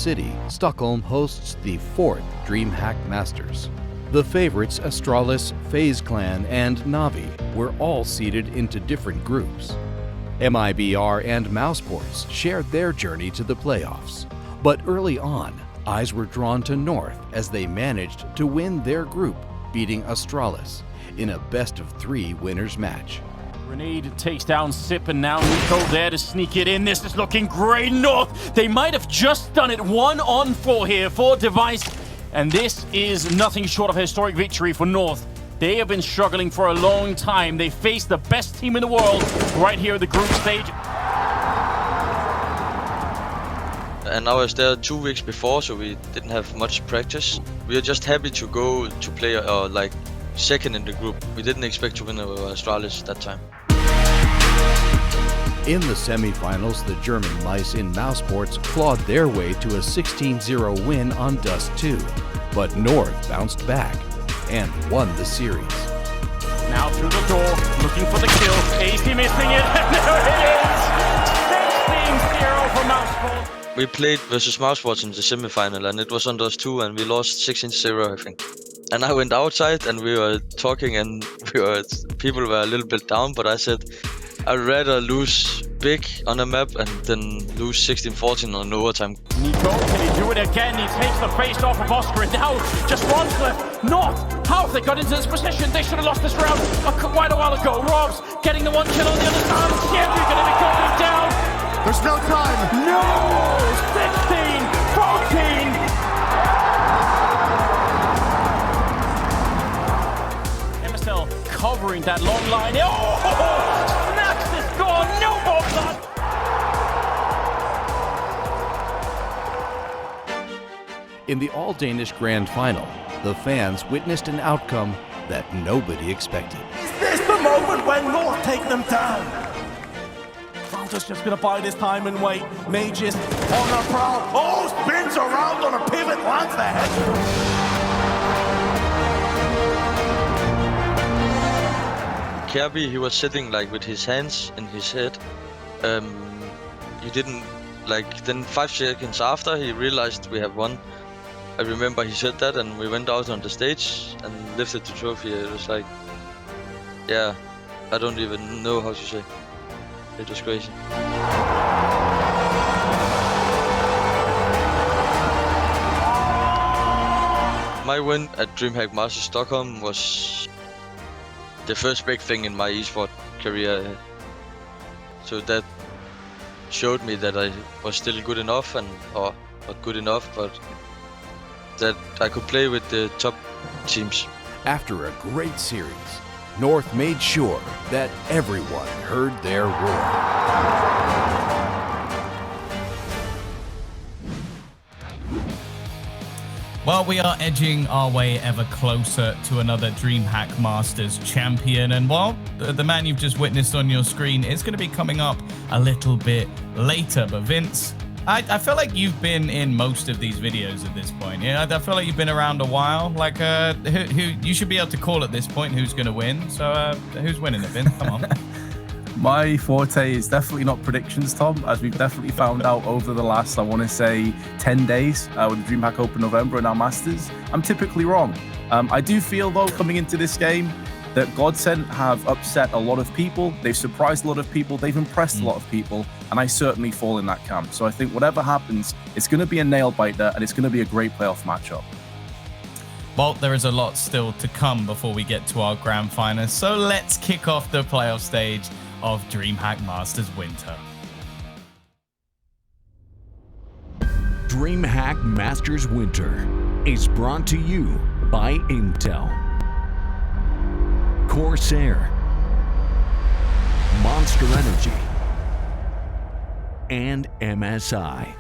city, Stockholm hosts the 4th DreamHack Masters. The favorites Astralis, FaZe Clan, and Na'Vi were all seeded into different groups. MIBR and Mousesports shared their journey to the playoffs. But early on, eyes were drawn to North as they managed to win their group, beating Astralis in a best-of-3 winners match. Grenade takes down Sip, and now Nico there to sneak it in. This is looking great. North, they might have just done it 1-on-4 here for Device, and this is nothing short of a historic victory for North. They have been struggling for a long time. They face the best team in the world right here at the group stage. And I was there 2 weeks before, so we didn't have much practice. We are just happy to go to play like second in the group. We didn't expect to win over Astralis that time. In the semifinals, the German Mice in Mousesports clawed their way to a 16-0 win on Dust 2. But North bounced back and won the series. Now through the door, looking for the kill. AC missing it, and there it is! 16-0 for Mousesports. We played versus Mousesports in the semifinal, and it was on Dust 2, and we lost 16-0, I think. And I went outside, and we were talking, and people were a little bit down, but I said, I'd rather lose big on a map and then lose 16-14 on overtime. Nico, can he do it again? He takes the face off of Oscar, and now just runs left. North, how have they got into this position? They should have lost this round quite a while ago. Robs getting the 1 kill on the other side. Champion going to be going down. There's no time. No! 16-14. MSL covering that long line. Oh! Snacks is gone. No more blood. In the all-Danish Grand Final, the fans witnessed an outcome that nobody expected. Is this the moment when North take them down? Fronta's just gonna buy this time and wait. Mages on the prowl. Oh, spins around on a pivot, lands the head. Kirby, he was sitting like with his hands in his head. He didn't like. Then 5 seconds after, he realized we have won. I remember he said that, and we went out on the stage and lifted the trophy. It was like, yeah, I don't even know how to say. It was crazy. My win at DreamHack Masters Stockholm was the first big thing in my esport career. So that showed me that I was still good enough, or not good enough, but that I could play with the top teams. After a great series, North made sure that everyone heard their roar. Well, we are edging our way ever closer to another DreamHack Masters champion. And well, the man you've just witnessed on your screen is going to be coming up a little bit later. But Vince, I feel like you've been in most of these videos at this point. Yeah, I feel like you've been around a while. Like, who you should be able to call at this point who's going to win. So, who's winning it, Vince? Come on. My forte is definitely not predictions, Tom, as we've definitely found out over the last, I want to say, 10 days with the DreamHack Open November and our Masters. I'm typically wrong. I do feel, though, coming into this game, that GODSENT have upset a lot of people. They've surprised a lot of people. They've impressed a lot of people. And I certainly fall in that camp. So I think whatever happens, it's going to be a nail-biter, and it's going to be a great playoff matchup. Well, there is a lot still to come before we get to our grand finals. So let's kick off the playoff stage of DreamHack Masters Winter. DreamHack Masters Winter is brought to you by Intel, Corsair, Monster Energy, and MSI.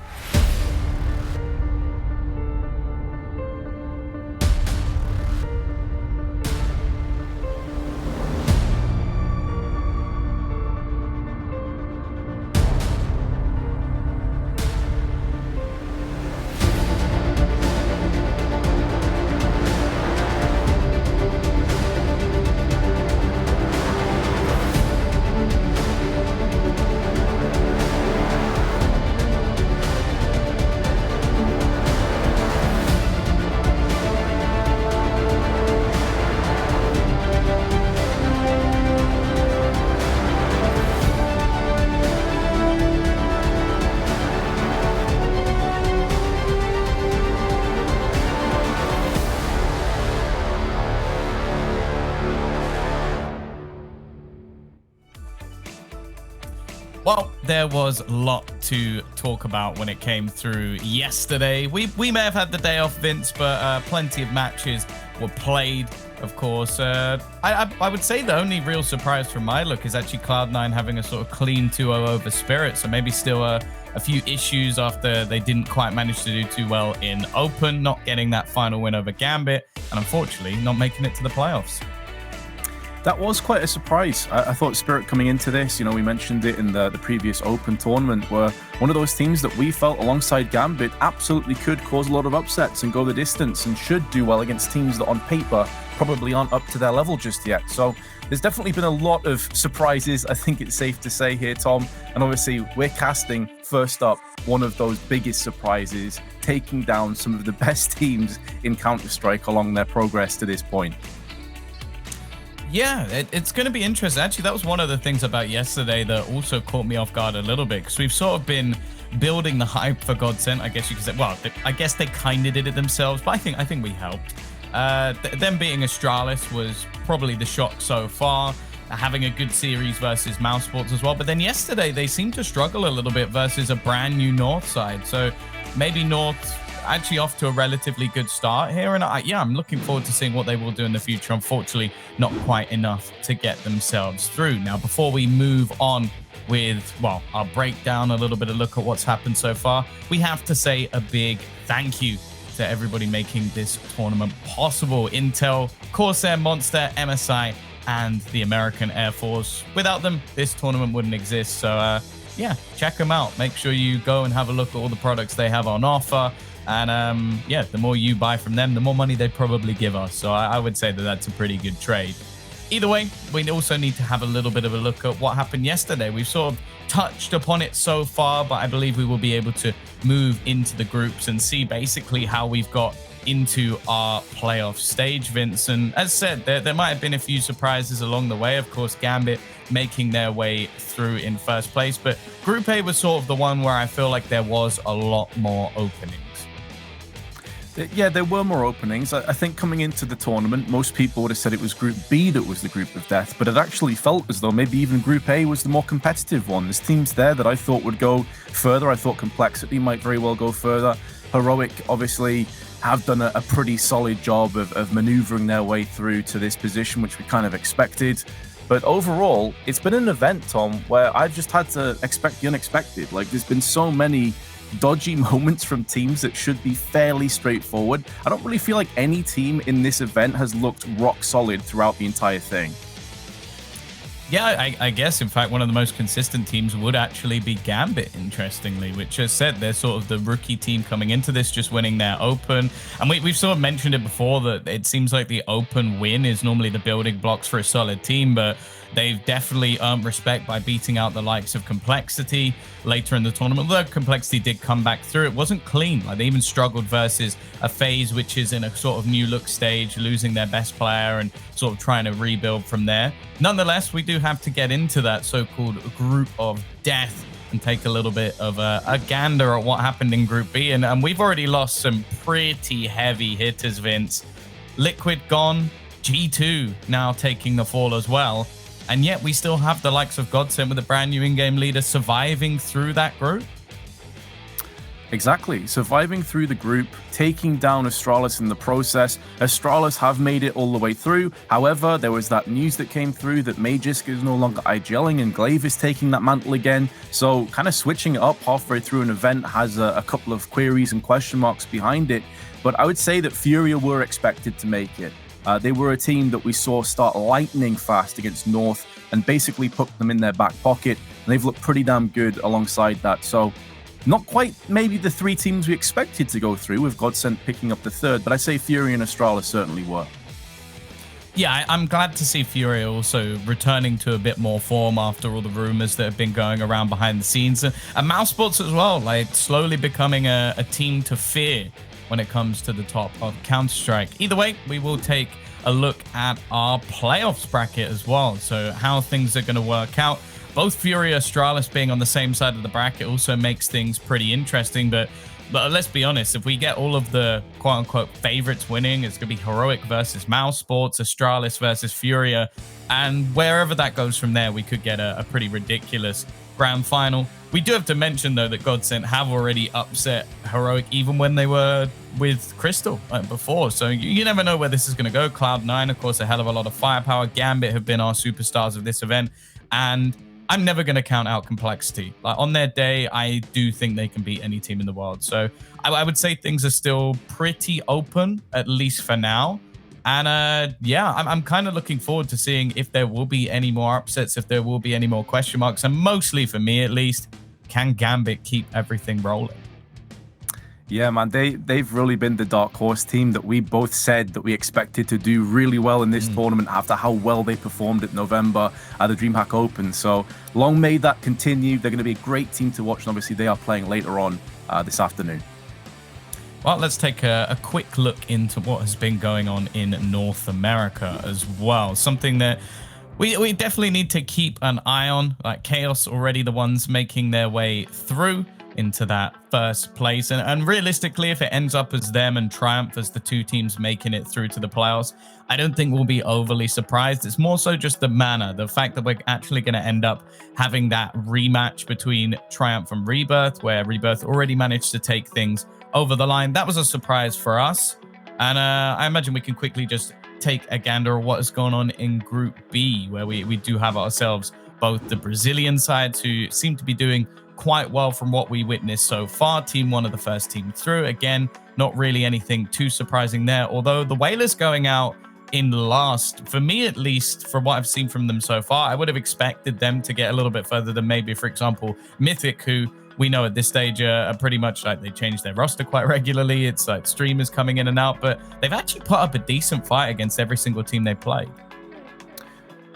Well, there was a lot to talk about when it came through yesterday. We may have had the day off, Vince, but plenty of matches were played, of course. I would say the only real surprise from my look is actually Cloud9 having a sort of clean 2-0 over Spirit, so maybe still a few issues after they didn't quite manage to do too well in Open, not getting that final win over Gambit, and unfortunately not making it to the playoffs. That was quite a surprise. I thought Spirit coming into this, we mentioned it in the previous Open tournament, were one of those teams that we felt alongside Gambit absolutely could cause a lot of upsets and go the distance and should do well against teams that on paper probably aren't up to their level just yet. So there's definitely been a lot of surprises, I think it's safe to say here, Tom. And obviously we're casting first up one of those biggest surprises, taking down some of the best teams in Counter-Strike along their progress to this point. Yeah, it's going to be interesting. Actually, that was one of the things about yesterday that also caught me off guard a little bit, because we've sort of been building the hype for GODSENT, I guess you could say. Well, I guess they kind of did it themselves, but I think we helped. Them beating Astralis was probably the shock so far, having a good series versus Mousesports as well. But then yesterday, they seemed to struggle a little bit versus a brand new North side. So maybe North actually off to a relatively good start here, and I'm looking forward to seeing what they will do in the future. Unfortunately, not quite enough to get themselves through. Now, before we move on with, well, our breakdown, a little bit of look at what's happened so far, we have to say a big thank you to everybody making this tournament possible. Intel, Corsair, Monster, MSI, and the American Air Force. Without them, this tournament wouldn't exist. So yeah, check them out. Make sure you go and have a look at all the products they have on offer. And yeah, the more you buy from them, the more money they probably give us. So I would say that that's a pretty good trade. Either way, we also need to have a little bit of a look at what happened yesterday. We've sort of touched upon it so far, but I believe we will be able to move into the groups and see basically how we've got into our playoff stage, Vince. And as said, there might have been a few surprises along the way. Of course, Gambit making their way through in first place, but Group A was sort of the one where I feel like there was a lot more openings. Yeah, there were more openings. I think coming into the tournament, most people would have said it was Group B that was the group of death, but it actually felt as though maybe even Group A was the more competitive one. There's teams there that I thought would go further. I thought Complexity might very well go further. Heroic, obviously, have done a pretty solid job of maneuvering their way through to this position, which we kind of expected. But overall, it's been an event, Tom, where I've just had to expect the unexpected. Like, there's been so many dodgy moments from teams that should be fairly straightforward. I don't really feel like any team in this event has looked rock solid throughout the entire thing. Yeah, I guess, in fact, one of the most consistent teams would actually be Gambit, interestingly, which, as said, they're sort of the rookie team coming into this, just winning their Open. And we've sort of mentioned it before that it seems like the Open win is normally the building blocks for a solid team, but they've definitely earned respect by beating out the likes of Complexity later in the tournament. Although Complexity did come back through, it wasn't clean. Like, they even struggled versus a FaZe, which is in a sort of new look stage, losing their best player and sort of trying to rebuild from there. Nonetheless, we do have to get into that so-called group of death and take a little bit of a gander at what happened in Group B. And we've already lost some pretty heavy hitters, Vince. Liquid gone, G2 now taking the fall as well. And yet we still have the likes of GODSENT with a brand new in-game leader surviving through that group. Exactly. Surviving through the group, taking down Astralis in the process. Astralis have made it all the way through. However, there was that news that came through that Magisk is no longer IGLing and Glaive is taking that mantle again. So kind of switching it up halfway through an event has a couple of queries and question marks behind it. But I would say that Furia were expected to make it. They were a team that we saw start lightning fast against North and basically put them in their back pocket. And they've looked pretty damn good alongside that. So not quite maybe the three teams we expected to go through, with GODSENT picking up the third, but I'd say Fury and Astralis certainly were. Yeah, I'm glad to see Fury also returning to a bit more form after all the rumors that have been going around behind the scenes. And Mousesports as well, like slowly becoming a team to fear when it comes to the top of Counter-Strike. Either way, we will take a look at our playoffs bracket as well. So how things are going to work out. Both Fury and Astralis being on the same side of the bracket also makes things pretty interesting. But let's be honest, if we get all of the quote-unquote favorites winning, it's going to be Heroic versus Mousesports, Astralis versus Furia. And wherever that goes from there, we could get a pretty ridiculous grand final. We do have to mention, though, that GODSENT have already upset Heroic even when they were with Crystal before. So you never know where this is going to go. Cloud9, of course, a hell of a lot of firepower. Gambit have been our superstars of this event. And I'm never going to count out Complexity. Like, on their day, I do think they can beat any team in the world. So I would say things are still pretty open, at least for now. And yeah, I'm kind of looking forward to seeing if there will be any more upsets, if there will be any more question marks. And mostly for me, at least, can Gambit keep everything rolling? Yeah, man, they've really been the dark horse team that we both said that we expected to do really well in this tournament after how well they performed at November at the DreamHack Open. So long may that continue. They're going to be a great team to watch, and obviously they are playing later on this afternoon. Well, let's take a quick look into what has been going on in North America as well. Something that we definitely need to keep an eye on. Like Chaos already the ones making their way through into that first place. And realistically, if it ends up as them and Triumph as the two teams making it through to the playoffs, I don't think we'll be overly surprised. It's more so just the manner, the fact that we're actually going to end up having that rematch between Triumph and Rebirth, where Rebirth already managed to take things over the line. That was a surprise for us. And I imagine we can quickly just take a gander at what is going on in Group B, where we do have ourselves both the Brazilian sides who seem to be doing quite well from what we witnessed so far. Team 1 of the first team through. Again, not really anything too surprising there, although the Whalers going out in last, for me at least, from what I've seen from them so far, I would have expected them to get a little bit further than maybe, for example, Mythic, who we know at this stage are pretty much like they change their roster quite regularly. It's like streamers coming in and out, but they've actually put up a decent fight against every single team they played.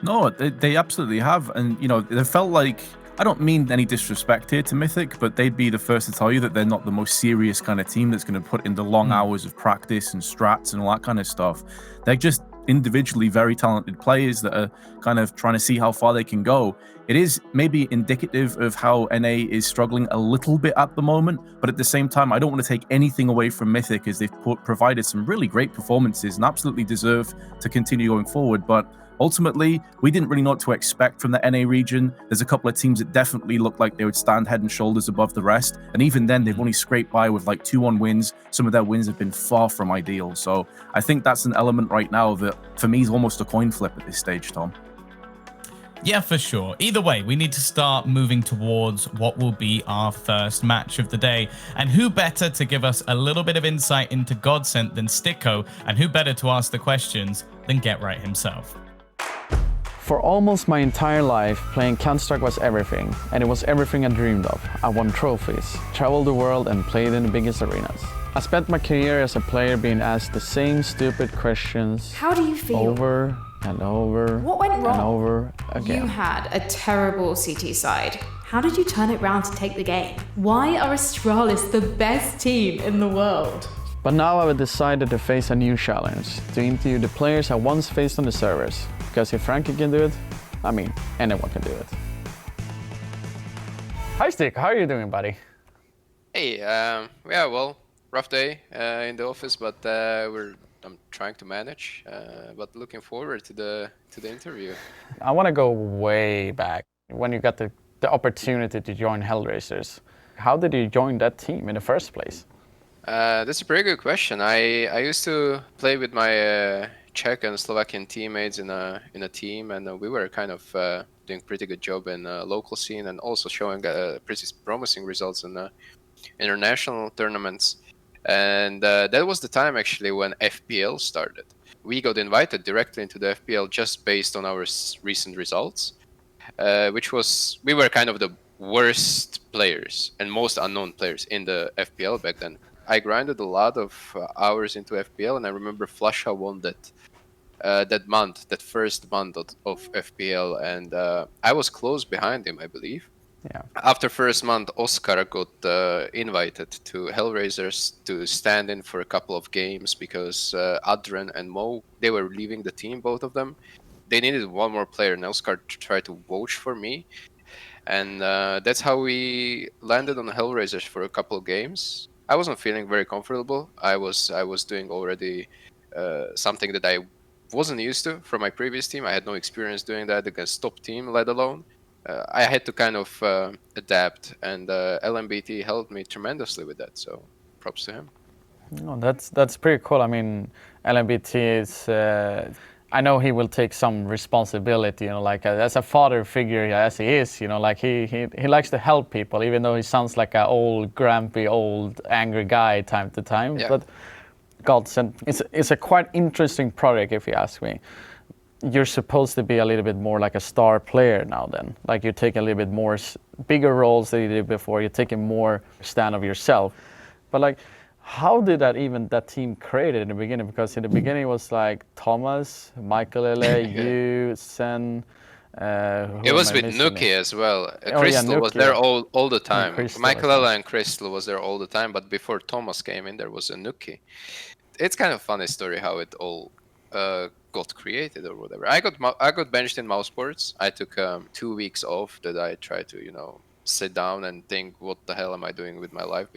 No, they absolutely have. And, you know, they felt like, I don't mean any disrespect here to Mythic, but they'd be the first to tell you that they're not the most serious kind of team that's going to put in the long hours of practice and strats and all that kind of stuff. They're just individually very talented players that are kind of trying to see how far they can go. It is maybe indicative of how NA is struggling a little bit at the moment, but at the same time, I don't want to take anything away from Mythic, as they've provided some really great performances and absolutely deserve to continue going forward. But ultimately, we didn't really know what to expect from the NA region. There's a couple of teams that definitely looked like they would stand head and shoulders above the rest. And even then, they've only scraped by with like 2-1 wins. Some of their wins have been far from ideal. So I think that's an element right now that, for me, is almost a coin flip at this stage, Tom. Yeah, for sure. Either way, we need to start moving towards what will be our first match of the day. And who better to give us a little bit of insight into GODSENT than Sticko? And who better to ask the questions than Get Right himself? For almost my entire life, playing Counter-Strike was everything, and it was everything I dreamed of. I won trophies, traveled the world, and played in the biggest arenas. I spent my career as a player being asked the same stupid questions. How do you feel? Over and over. What went wrong? And over again. You had a terrible CT side. How did you turn it round to take the game? Why are Astralis the best team in the world? But now I've decided to face a new challenge, to interview the players I once faced on the servers. Because if Frankie can do it, I mean, anyone can do it. Hi Stick, how are you doing, buddy? Hey, yeah, well, rough day in the office, but I'm trying to manage. But looking forward to the interview. I want to go way back when you got the opportunity to join Hellraisers. How did you join that team in the first place? That's a pretty good question. I used to play with my Czech and Slovakian teammates in a team, and we were kind of doing pretty good job in the local scene and also showing pretty promising results in international tournaments. And that was the time actually when FPL started. We got invited directly into the FPL just based on our recent results, which was, we were kind of the worst players and most unknown players in the FPL back then. I grinded a lot of hours into FPL, and I remember Flasha won that first month of FPL, and I was close behind him, I believe. Yeah. After first month, Oscar got invited to Hellraisers to stand in for a couple of games because Adren and Mo, they were leaving the team, both of them. They needed one more player, and Oscar tried to vouch for me. And that's how we landed on Hellraisers for a couple of games. I wasn't feeling very comfortable. I was doing already something that I wasn't used to from my previous team. I had no experience doing that against top team, let alone. I had to kind of adapt, and LMBT helped me tremendously with that. So props to him. No, that's pretty cool. I mean, LMBT is. I know he will take some responsibility, you know, like as a father figure as he is, you know, like he likes to help people, even though he sounds like an old, grumpy, old, angry guy time to time. Yeah. But GODSENT, it's a quite interesting project, if you ask me. You're supposed to be a little bit more like a star player now then. Like you take a little bit more bigger roles than you did before. You're taking more stand of yourself. But like, how did that team created in the beginning? Because in the beginning it was like Thomas, Michael Ele, you, Sen. It was with Nuki as well. Crystal was there all the time. Michael Ele and Crystal was there all the time. But before Thomas came in, there was a Nuki. It's kind of funny story how it all got created or whatever. I got benched in mouse sports. I took 2 weeks off that I tried to, you know, sit down and think, what the hell am I doing with my life?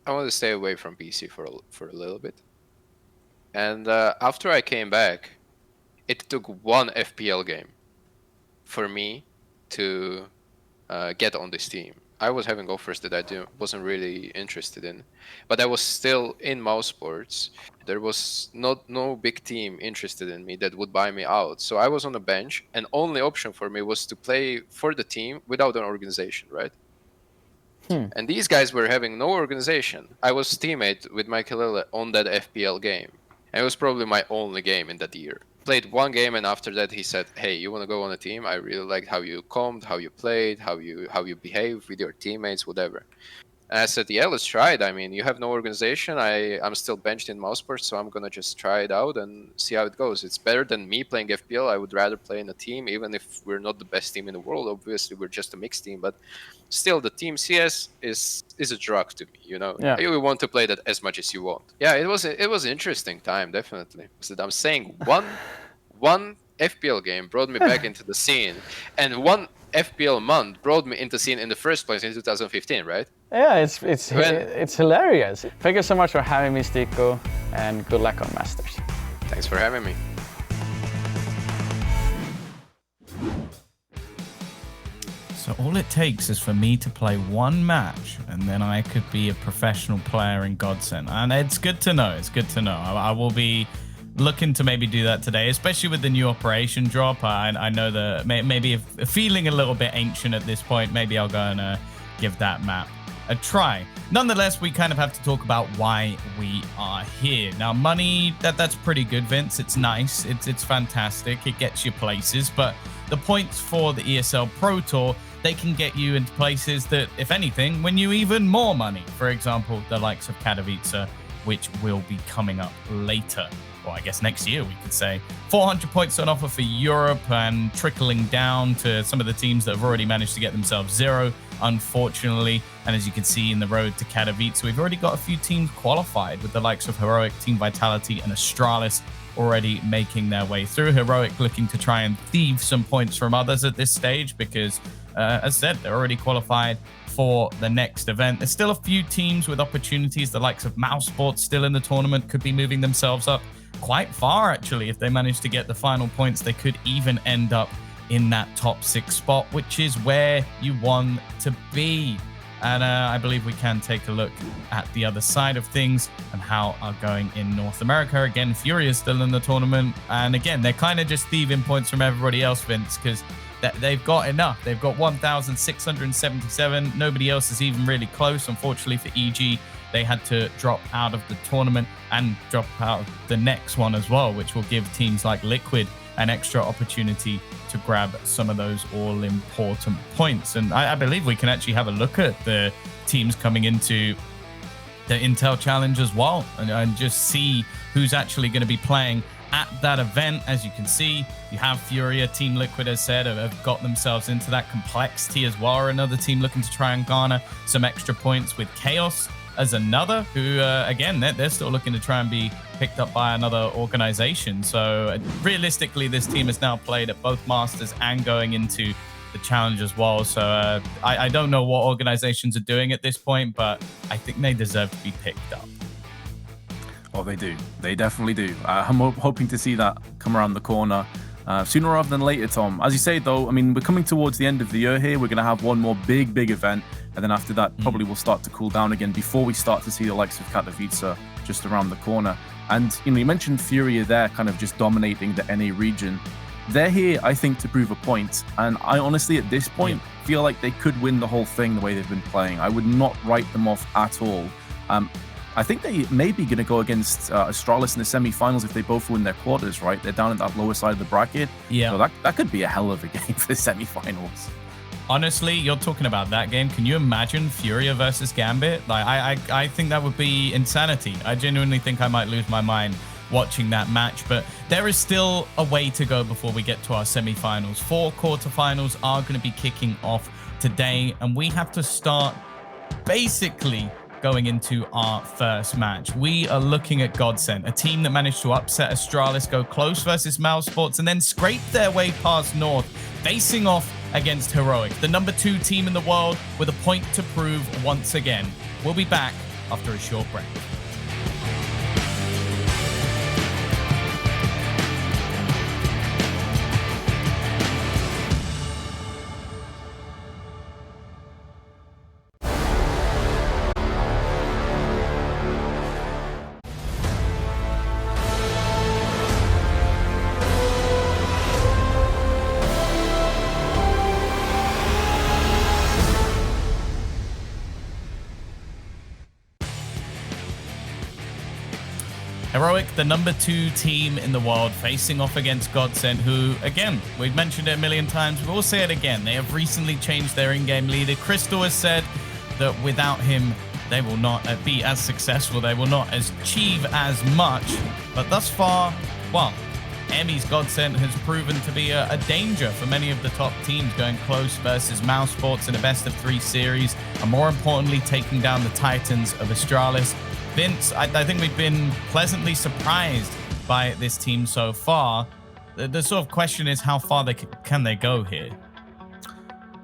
I wanted to stay away from PC for a little bit. And after I came back, it took one FPL game for me to get on this team. I was having offers that I wasn't really interested in, but I was still in mouse sports. There was no big team interested in me that would buy me out. So I was on the bench, and only option for me was to play for the team without an organization, right? And these guys were having no organization. I was teammate with Michael Ele on that FPL game. And it was probably my only game in that year. Played one game, and after that he said, hey, you want to go on a team? I really liked how you combed, how you played, how you behaved with your teammates, whatever. And I said, yeah, let's try it. I mean, you have no organization. I'm still benched in mousesports, so I'm going to just try it out and see how it goes. It's better than me playing FPL. I would rather play in a team, even if we're not the best team in the world. Obviously, we're just a mixed team. But still, the team CS is a drug to me, you know? Yeah. You want to play that as much as you want. Yeah, it was an interesting time, definitely. So I'm saying one FPL game brought me back into the scene, and one FPL month brought me into the scene in the first place in 2015, right? Yeah, it's hilarious. Thank you so much for having me, Stico, and good luck on Masters. Thanks for having me. So all it takes is for me to play one match, and then I could be a professional player in GODSENT. And it's good to know. It's good to know. I will be looking to maybe do that today, especially with the new operation drop. I know that maybe feeling a little bit ancient at this point, maybe I'll go and give that map a try. Nonetheless, we kind of have to talk about why we are here. Now, money, that's pretty good, Vince. It's nice. It's fantastic. It gets you places. But the points for the ESL Pro Tour, they can get you into places that, if anything, win you even more money. For example, the likes of Katowice, which will be coming up later. Well, I guess next year we could say. 400 points on offer for Europe, and trickling down to some of the teams that have already managed to get themselves 0, unfortunately. And as you can see in the road to Katowice, we've already got a few teams qualified, with the likes of Heroic, Team Vitality, and Astralis already making their way through. Heroic looking to try and thieve some points from others at this stage because, as said, they're already qualified for the next event. There's still a few teams with opportunities. The likes of Mouse Sports still in the tournament could be moving themselves up quite far, actually. If they manage to get the final points, they could even end up in that top 6 spot, which is where you want to be. And I believe we can take a look at the other side of things and how are going in North America. Again, Fury is still in the tournament. And again, they're kind of just thieving points from everybody else, Vince, because they've got enough. They've got 1,677. Nobody else is even really close. Unfortunately for EG, they had to drop out of the tournament and drop out of the next one as well, which will give teams like Liquid an extra opportunity to grab some of those all-important points. And I believe we can actually have a look at the teams coming into the Intel Challenge as well, and just see who's actually going to be playing at that event. As you can see, you have Furia, Team Liquid, as said, have got themselves into that complexity as well. Another team looking to try and garner some extra points, with Chaos as another, who, again, they're still looking to try and be picked up by another organization. So realistically, this team has now played at both Masters and going into the challenge as well. So I don't know what organizations are doing at this point, but I think they deserve to be picked up. Oh, they do. They definitely do. I'm hoping to see that come around the corner. sooner rather than later, Tom. As you say, though, I mean, we're coming towards the end of the year here. We're going to have one more big event. And then after that, probably we'll start to cool down again before we start to see the likes of Katowice just around the corner. And, you know, you mentioned Furia there kind of just dominating the NA region. They're here, I think, to prove a point. And I honestly, at this point, feel like they could win the whole thing the way they've been playing. I would not write them off at all. I think they may be going to go against Astralis in the semi-finals if they both win their quarters, right? They're down at that lower side of the bracket. Yeah. So that could be a hell of a game for the semi-finals. Honestly, you're talking about that game. Can you imagine Furia versus Gambit? Like, I think that would be insanity. I genuinely think I might lose my mind watching that match, but there is still a way to go before we get to our semi-finals. 4 quarterfinals are going to be kicking off today, and we have to start basically going into our first match. We are looking at GODSENT, a team that managed to upset Astralis, go close versus Mousesports, and then scrape their way past North, facing off against Heroic, the number 2 team in the world, with a point to prove once again. We'll be back after a short break. Heroic, the number 2 team in the world, facing off against GODSENT, who, again, we've mentioned it a million times, we'll say it again, they have recently changed their in-game leader. Crystal has said that without him, they will not be as successful, they will not achieve as much, but thus far, well, Emmy's GODSENT has proven to be a danger for many of the top teams, going close versus Mousesports in a best-of-3 series, and more importantly, taking down the Titans of Astralis. Vince, I think we've been pleasantly surprised by this team so far. The sort of question is, how far can they go here?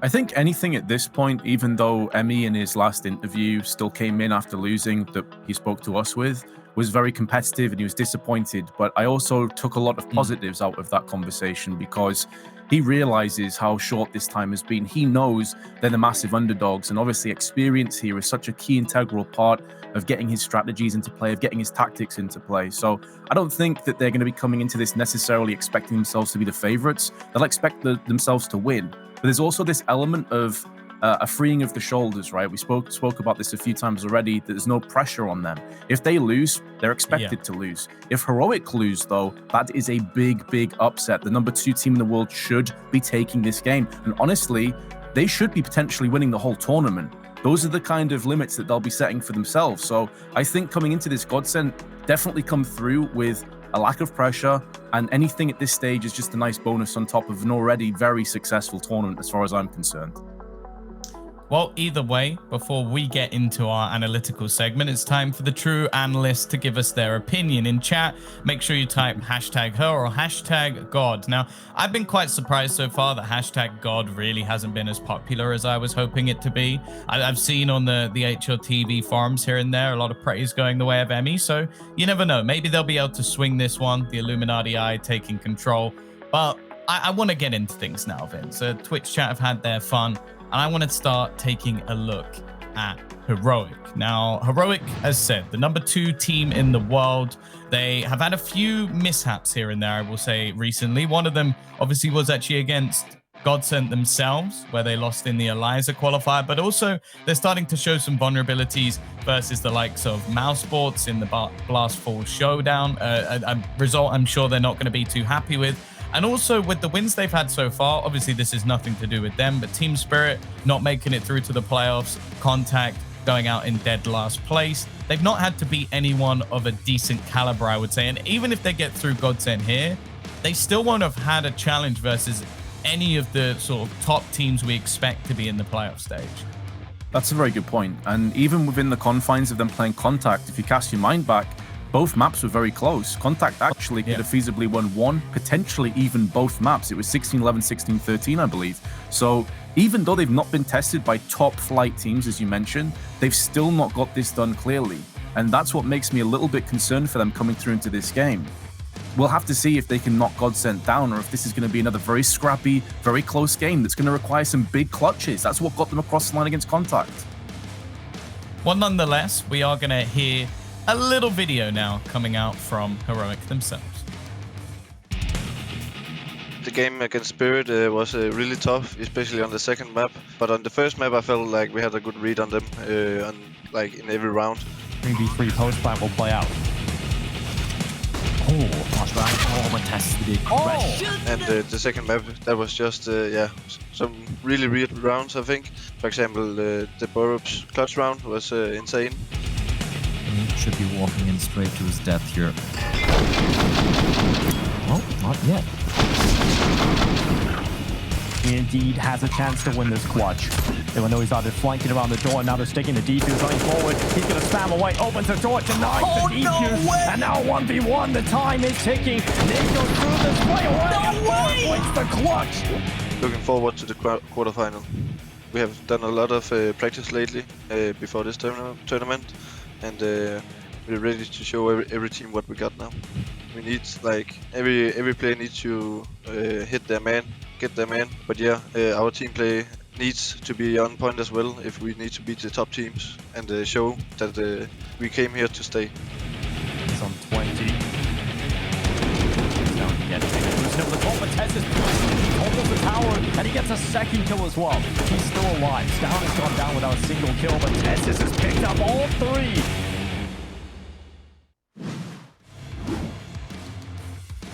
I think anything at this point, even though Emmy in his last interview still came in after losing that he spoke to us with, was very competitive and he was disappointed. But I also took a lot of positives out of that conversation because he realizes how short this time has been. He knows they're the massive underdogs, and obviously experience here is such a key integral part of getting his strategies into play, of getting his tactics into play. So I don't think that they're going to be coming into this necessarily expecting themselves to be the favorites. They'll expect themselves to win. But there's also this element of a freeing of the shoulders, right? We spoke about this a few times already. There's no pressure on them. If they lose, they're expected to lose. If Heroic lose, though, that is a big upset. The number 2 team in the world should be taking this game. And honestly, they should be potentially winning the whole tournament. Those are the kind of limits that they'll be setting for themselves. So I think coming into this, GODSENT definitely come through with a lack of pressure, and anything at this stage is just a nice bonus on top of an already very successful tournament as far as I'm concerned. Well, either way, before we get into our analytical segment, it's time for the true analyst to give us their opinion. In chat, make sure you type hashtag her or hashtag God. Now, I've been quite surprised so far that hashtag God really hasn't been as popular as I was hoping it to be. I've seen on the HLTV forums here and there a lot of praise going the way of Emmy, so you never know. Maybe they'll be able to swing this one, the Illuminati Eye taking control. But I want to get into things now, Vince. Twitch chat have had their fun. And I want to start taking a look at Heroic. Now, Heroic, as said, the number 2 team in the world. They have had a few mishaps here and there, I will say, recently. One of them, obviously, was actually against GODSENT themselves, where they lost in the Eliza qualifier. But also, they're starting to show some vulnerabilities versus the likes of Mousesports in the Blast Fall Showdown. A result I'm sure they're not going to be too happy with. And also with the wins they've had so far, obviously this is nothing to do with them, but Team Spirit not making it through to the playoffs, Contact going out in dead last place. They've not had to beat anyone of a decent caliber, I would say. And even if they get through GODSENT here, they still won't have had a challenge versus any of the sort of top teams we expect to be in the playoff stage. That's a very good point. And even within the confines of them playing Contact, if you cast your mind back, both maps were very close. Contact actually could have feasibly won one, potentially even both maps. It was 16-11, 16-13, I believe. So even though they've not been tested by top flight teams, as you mentioned, they've still not got this done clearly. And that's what makes me a little bit concerned for them coming through into this game. we'll have to see if they can knock GODSENT down or if this is going to be another very scrappy, very close game that's going to require some big clutches. That's what got them across the line against Contact. Well, nonetheless, we are going to hear a little video now coming out from Heroic themselves. The game against Spirit was really tough, especially on the second map. But on the first map, I felt like we had a good read on them, in every round. 3v3 post plant will play out. Oh, last round. Oh, my test the aggression. And the second map, that was just some really weird rounds, I think. For example, the Borups clutch round was insane. He should be walking in straight to his death here. Well, not yet. He indeed has a chance to win this clutch. Even though he's either flanking around the door, now they're sticking the defuse running forward. He's going to spam away, opens the door, denies the defuse. And now 1v1, the time is ticking. They go through this way away. Wins the clutch. Looking forward to the quarterfinal. We have done a lot of practice lately before this tournament. And we're ready to show every team what we got now. We need, every player needs to hit their man, get their man. But yeah, our team play needs to be on point as well if we need to beat the top teams and show that we came here to stay. He's on 20. He's now getting the top of Tess is he topples the tower and he gets a second kill as well. He's still alive. Stown has gone down without a single kill, but Tessis has picked up all three.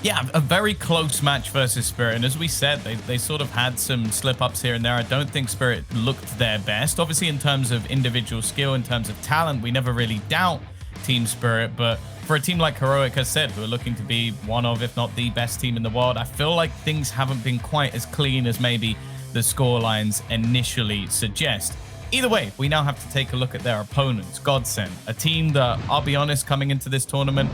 Yeah, a very close match versus Spirit. And as we said, they sort of had some slip-ups here and there. I don't think Spirit looked their best. Obviously, in terms of individual skill, in terms of talent, we never really doubt Team Spirit. But for a team like Heroic, as said, who are looking to be one of, if not the best team in the world, I feel like things haven't been quite as clean as maybe the scorelines initially suggest. Either way, we now have to take a look at their opponents, GODSENT, a team that, I'll be honest, coming into this tournament,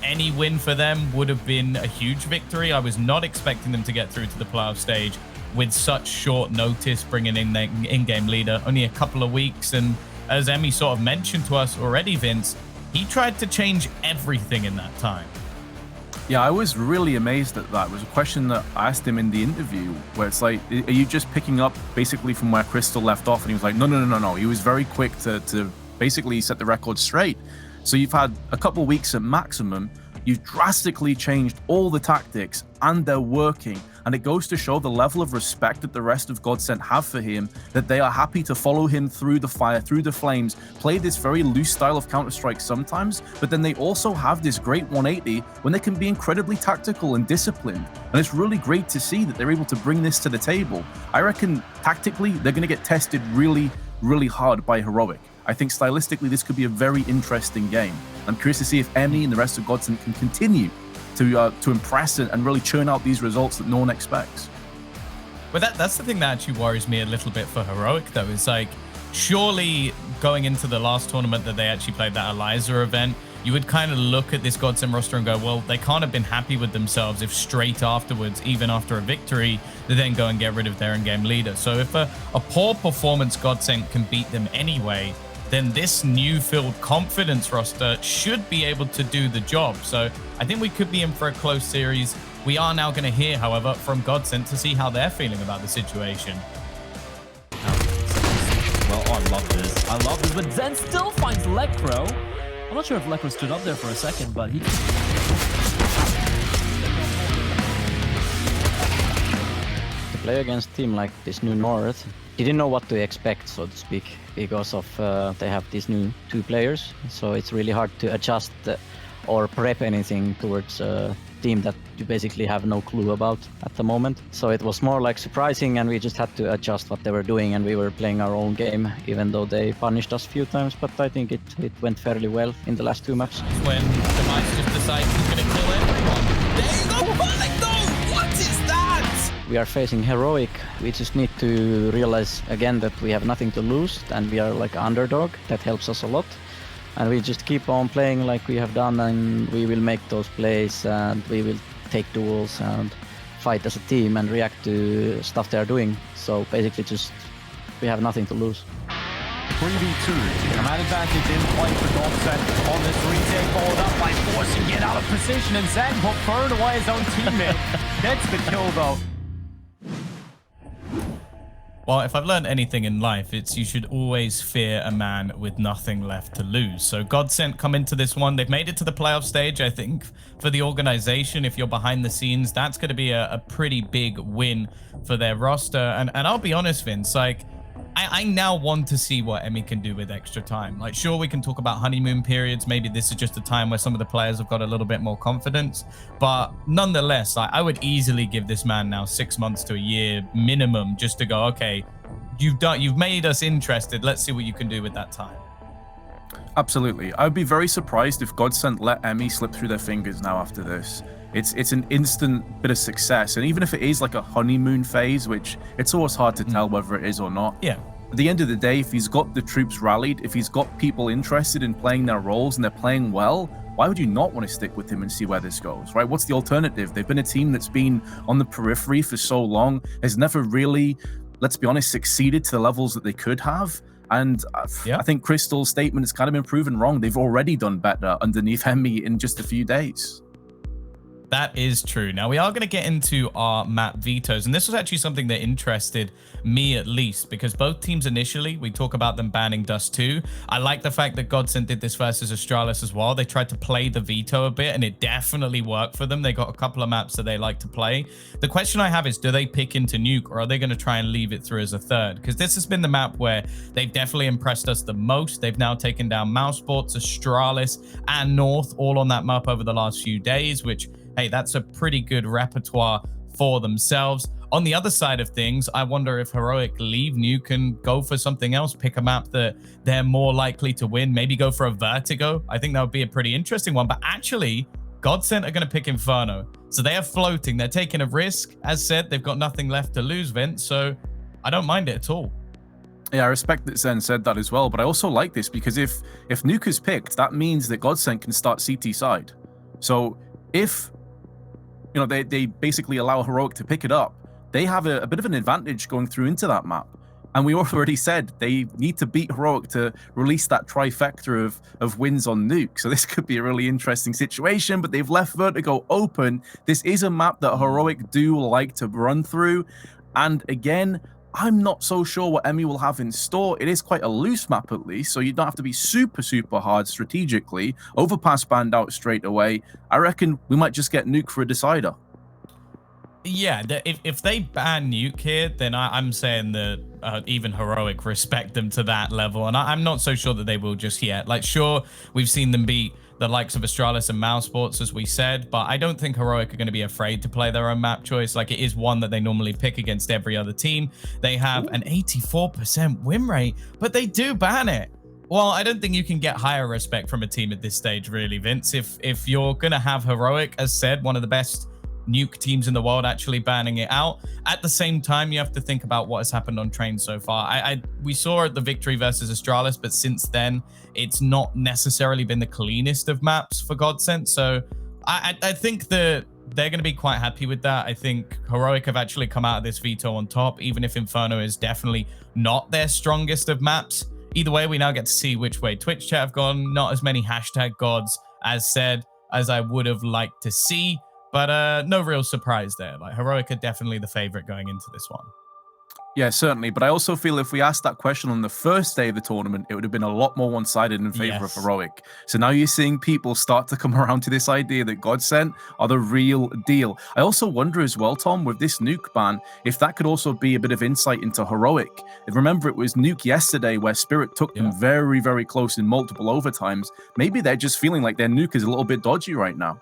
any win for them would have been a huge victory. I was not expecting them to get through to the playoff stage with such short notice, bringing in their in-game leader, only a couple of weeks. And as Emmy sort of mentioned to us already, Vince, he tried to change everything in that time. Yeah, I was really amazed at that. It was a question that I asked him in the interview where it's like, are you just picking up basically from where Crystal left off? And he was like, no. He was very quick to basically set the record straight. So you've had a couple weeks at maximum. You've drastically changed all the tactics and they're working. And it goes to show the level of respect that the rest of GODSENT have for him, that they are happy to follow him through the fire, through the flames, play this very loose style of Counter-Strike sometimes, but then they also have this great 180 when they can be incredibly tactical and disciplined. And it's really great to see that they're able to bring this to the table. I reckon tactically, they're going to get tested really, really hard by Heroic. I think stylistically, this could be a very interesting game. I'm curious to see if Emmy and the rest of GODSENT can continue to impress and really churn out these results that no one expects. But that's the thing that actually worries me a little bit for Heroic, though. It's like, surely going into the last tournament that they actually played, that Eliza event, you would kind of look at this GODSENT roster and go, well, they can't have been happy with themselves if straight afterwards, even after a victory, they then go and get rid of their in-game leader. So if a poor performance GODSENT can beat them anyway, then this new-filled confidence roster should be able to do the job. So I think we could be in for a close series. We are now going to hear, however, from GODSENT to see how they're feeling about the situation. Well, I love this. But Zen still finds Lekro. I'm not sure if Lekro stood up there for a second, but he... To play against a team like this New North, didn't know what to expect, so to speak, because of they have these new 2 players. So it's really hard to adjust or prep anything towards a team that you basically have no clue about at the moment. So it was more like surprising, and we just had to adjust what they were doing, and we were playing our own game, even though they punished us a few times. But I think it went fairly well in the last 2 maps. When Device just decides he's going to kill everyone. There you go, Palecto! What is that? We are facing Heroic. We just need to realize again that we have nothing to lose, and we are like underdog. That helps us a lot. And we just keep on playing like we have done, and we will make those plays, and we will take duels and fight as a team and react to stuff they are doing. So basically just, we have nothing to lose. 3v2, an advantage in play for GODSENT on this retake, followed up by forcing it out of position, and Zen will burn away his own teammate. Gets the kill, though. Well, if I've learned anything in life, it's you should always fear a man with nothing left to lose. So GODSENT come into this one. They've made it to the playoff stage. I think for the organization, if you're behind the scenes, that's going to be a pretty big win for their roster. And I'll be honest, Vince, like, I now want to see what Emmy can do with extra time. Like, sure, we can talk about honeymoon periods. Maybe this is just a time where some of the players have got a little bit more confidence. But nonetheless, I would easily give this man now 6 months to a year minimum just to go, okay, you've made us interested. Let's see what you can do with that time. Absolutely. I'd be very surprised if GODSENT let Emmy slip through their fingers now after this. It's an instant bit of success, and even if it is like a honeymoon phase, which it's always hard to tell whether it is or not. Yeah. At the end of the day, if he's got the troops rallied, if he's got people interested in playing their roles and they're playing well, why would you not want to stick with him and see where this goes, right? What's the alternative? They've been a team that's been on the periphery for so long, has never really, let's be honest, succeeded to the levels that they could have. And I think Crystal's statement has kind of been proven wrong. They've already done better underneath Emmy in just a few days. That is true. Now, we are going to get into our map vetoes, and this was actually something that interested me at least, because both teams initially, we talk about them banning Dust 2. I like the fact that GODSENT did this versus Astralis as well. They tried to play the veto a bit, and it definitely worked for them. They got a couple of maps that they like to play. The question I have is, do they pick into Nuke, or are they going to try and leave it through as a third? Because this has been the map where they've definitely impressed us the most. They've now taken down Mousesports, Astralis, and North, all on that map over the last few days, which, hey, that's a pretty good repertoire for themselves. On the other side of things, I wonder if Heroic leave Nuke and go for something else, pick a map that they're more likely to win, maybe go for a Vertigo. I think that would be a pretty interesting one. But actually, GODSENT are going to pick Inferno. So they are floating. They're taking a risk. As said, they've got nothing left to lose, Vince. So I don't mind it at all. Yeah, I respect that Zen said that as well. But I also like this because if Nuke is picked, that means that GODSENT can start CT side. So if they basically allow Heroic to pick it up, they have a bit of an advantage going through into that map. And we already said they need to beat Heroic to release that trifecta of wins on Nuke. So this could be a really interesting situation, but they've left Vertigo open. This is a map that Heroic do like to run through. And again, I'm not so sure what Emmy will have in store. It is quite a loose map at least, so you don't have to be super, super hard strategically. Overpass banned out straight away. I reckon we might just get Nuke for a decider. Yeah, if they ban Nuke here, then I'm saying that even Heroic respect them to that level. And I'm not so sure that they will just yet. Like, sure, we've seen them beat the likes of Astralis and Mousesports, as we said, but I don't think Heroic are going to be afraid to play their own map choice. Like, it is one that they normally pick against every other team. They have an 84% win rate, but they do ban it. Well, I don't think you can get higher respect from a team at this stage, really, Vince. If you're going to have Heroic, as said, one of the best Nuke teams in the world, actually banning it out. At the same time, you have to think about what has happened on Train so far. We saw the victory versus Astralis, but since then, it's not necessarily been the cleanest of maps for GODSENT. So I think that they're going to be quite happy with that. I think Heroic have actually come out of this veto on top, even if Inferno is definitely not their strongest of maps. Either way, we now get to see which way Twitch chat have gone. Not as many hashtag gods, as said, as I would have liked to see. But no real surprise there. Like, Heroic are definitely the favorite going into this one. Yeah, certainly. But I also feel if we asked that question on the first day of the tournament, it would have been a lot more one-sided in favor of Heroic. So now you're seeing people start to come around to this idea that GODSENT are the real deal. I also wonder as well, Tom, with this Nuke ban, if that could also be a bit of insight into Heroic. Remember, it was Nuke yesterday where Spirit took them very, very close in multiple overtimes. Maybe they're just feeling like their Nuke is a little bit dodgy right now.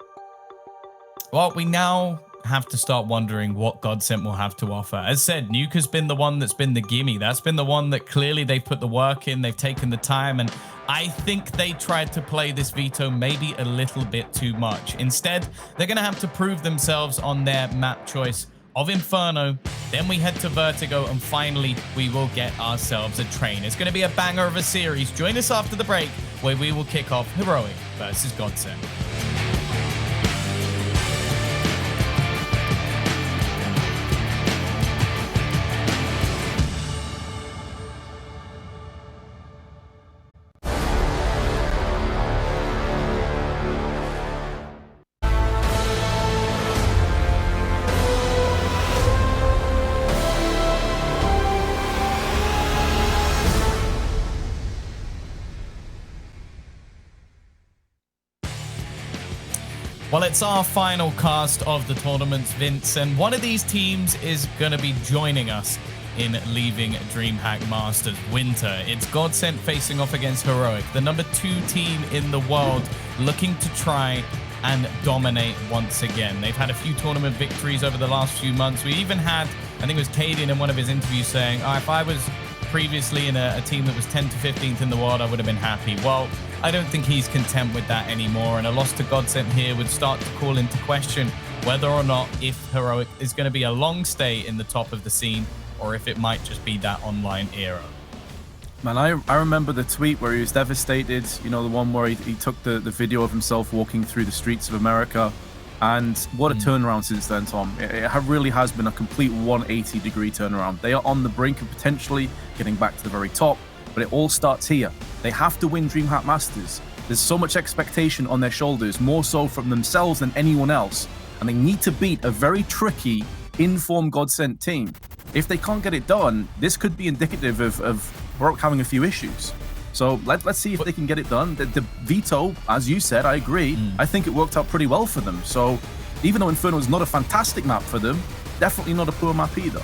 Well, we now have to start wondering what GODSENT will have to offer. As said, Nuke has been the one that's been the gimme. That's been the one that clearly they've put the work in, they've taken the time, and I think they tried to play this veto maybe a little bit too much. Instead, they're going to have to prove themselves on their map choice of Inferno. Then we head to Vertigo, and finally, we will get ourselves a Train. It's going to be a banger of a series. Join us after the break, where we will kick off Heroic versus GODSENT. Well, it's our final cast of the tournaments, Vince, and one of these teams is going to be joining us in leaving DreamHack Masters Winter. It's GODSENT facing off against Heroic, the number 2 team in the world, looking to try and dominate once again. They've had a few tournament victories over the last few months. We even had, I think it was Caden in one of his interviews saying, if I was previously in a team that was 10th to 15th in the world, I would have been happy. Well, I don't think he's content with that anymore, and a loss to GODSENT here would start to call into question whether or not if Heroic is going to be a long stay in the top of the scene, or if it might just be that online era. Man, I remember the tweet where he was devastated, you know, the one where he took the video of himself walking through the streets of America. And what a turnaround since then, Tom. It really has been a complete 180-degree turnaround. They are on the brink of potentially getting back to the very top, but it all starts here. They have to win DreamHack Masters. There's so much expectation on their shoulders, more so from themselves than anyone else. And they need to beat a very tricky, informed GODSENT team. If they can't get it done, this could be indicative of Heroic having a few issues. So let's see if they can get it done. The veto, as you said, I agree. I think it worked out pretty well for them. So even though Inferno is not a fantastic map for them, definitely not a poor map either.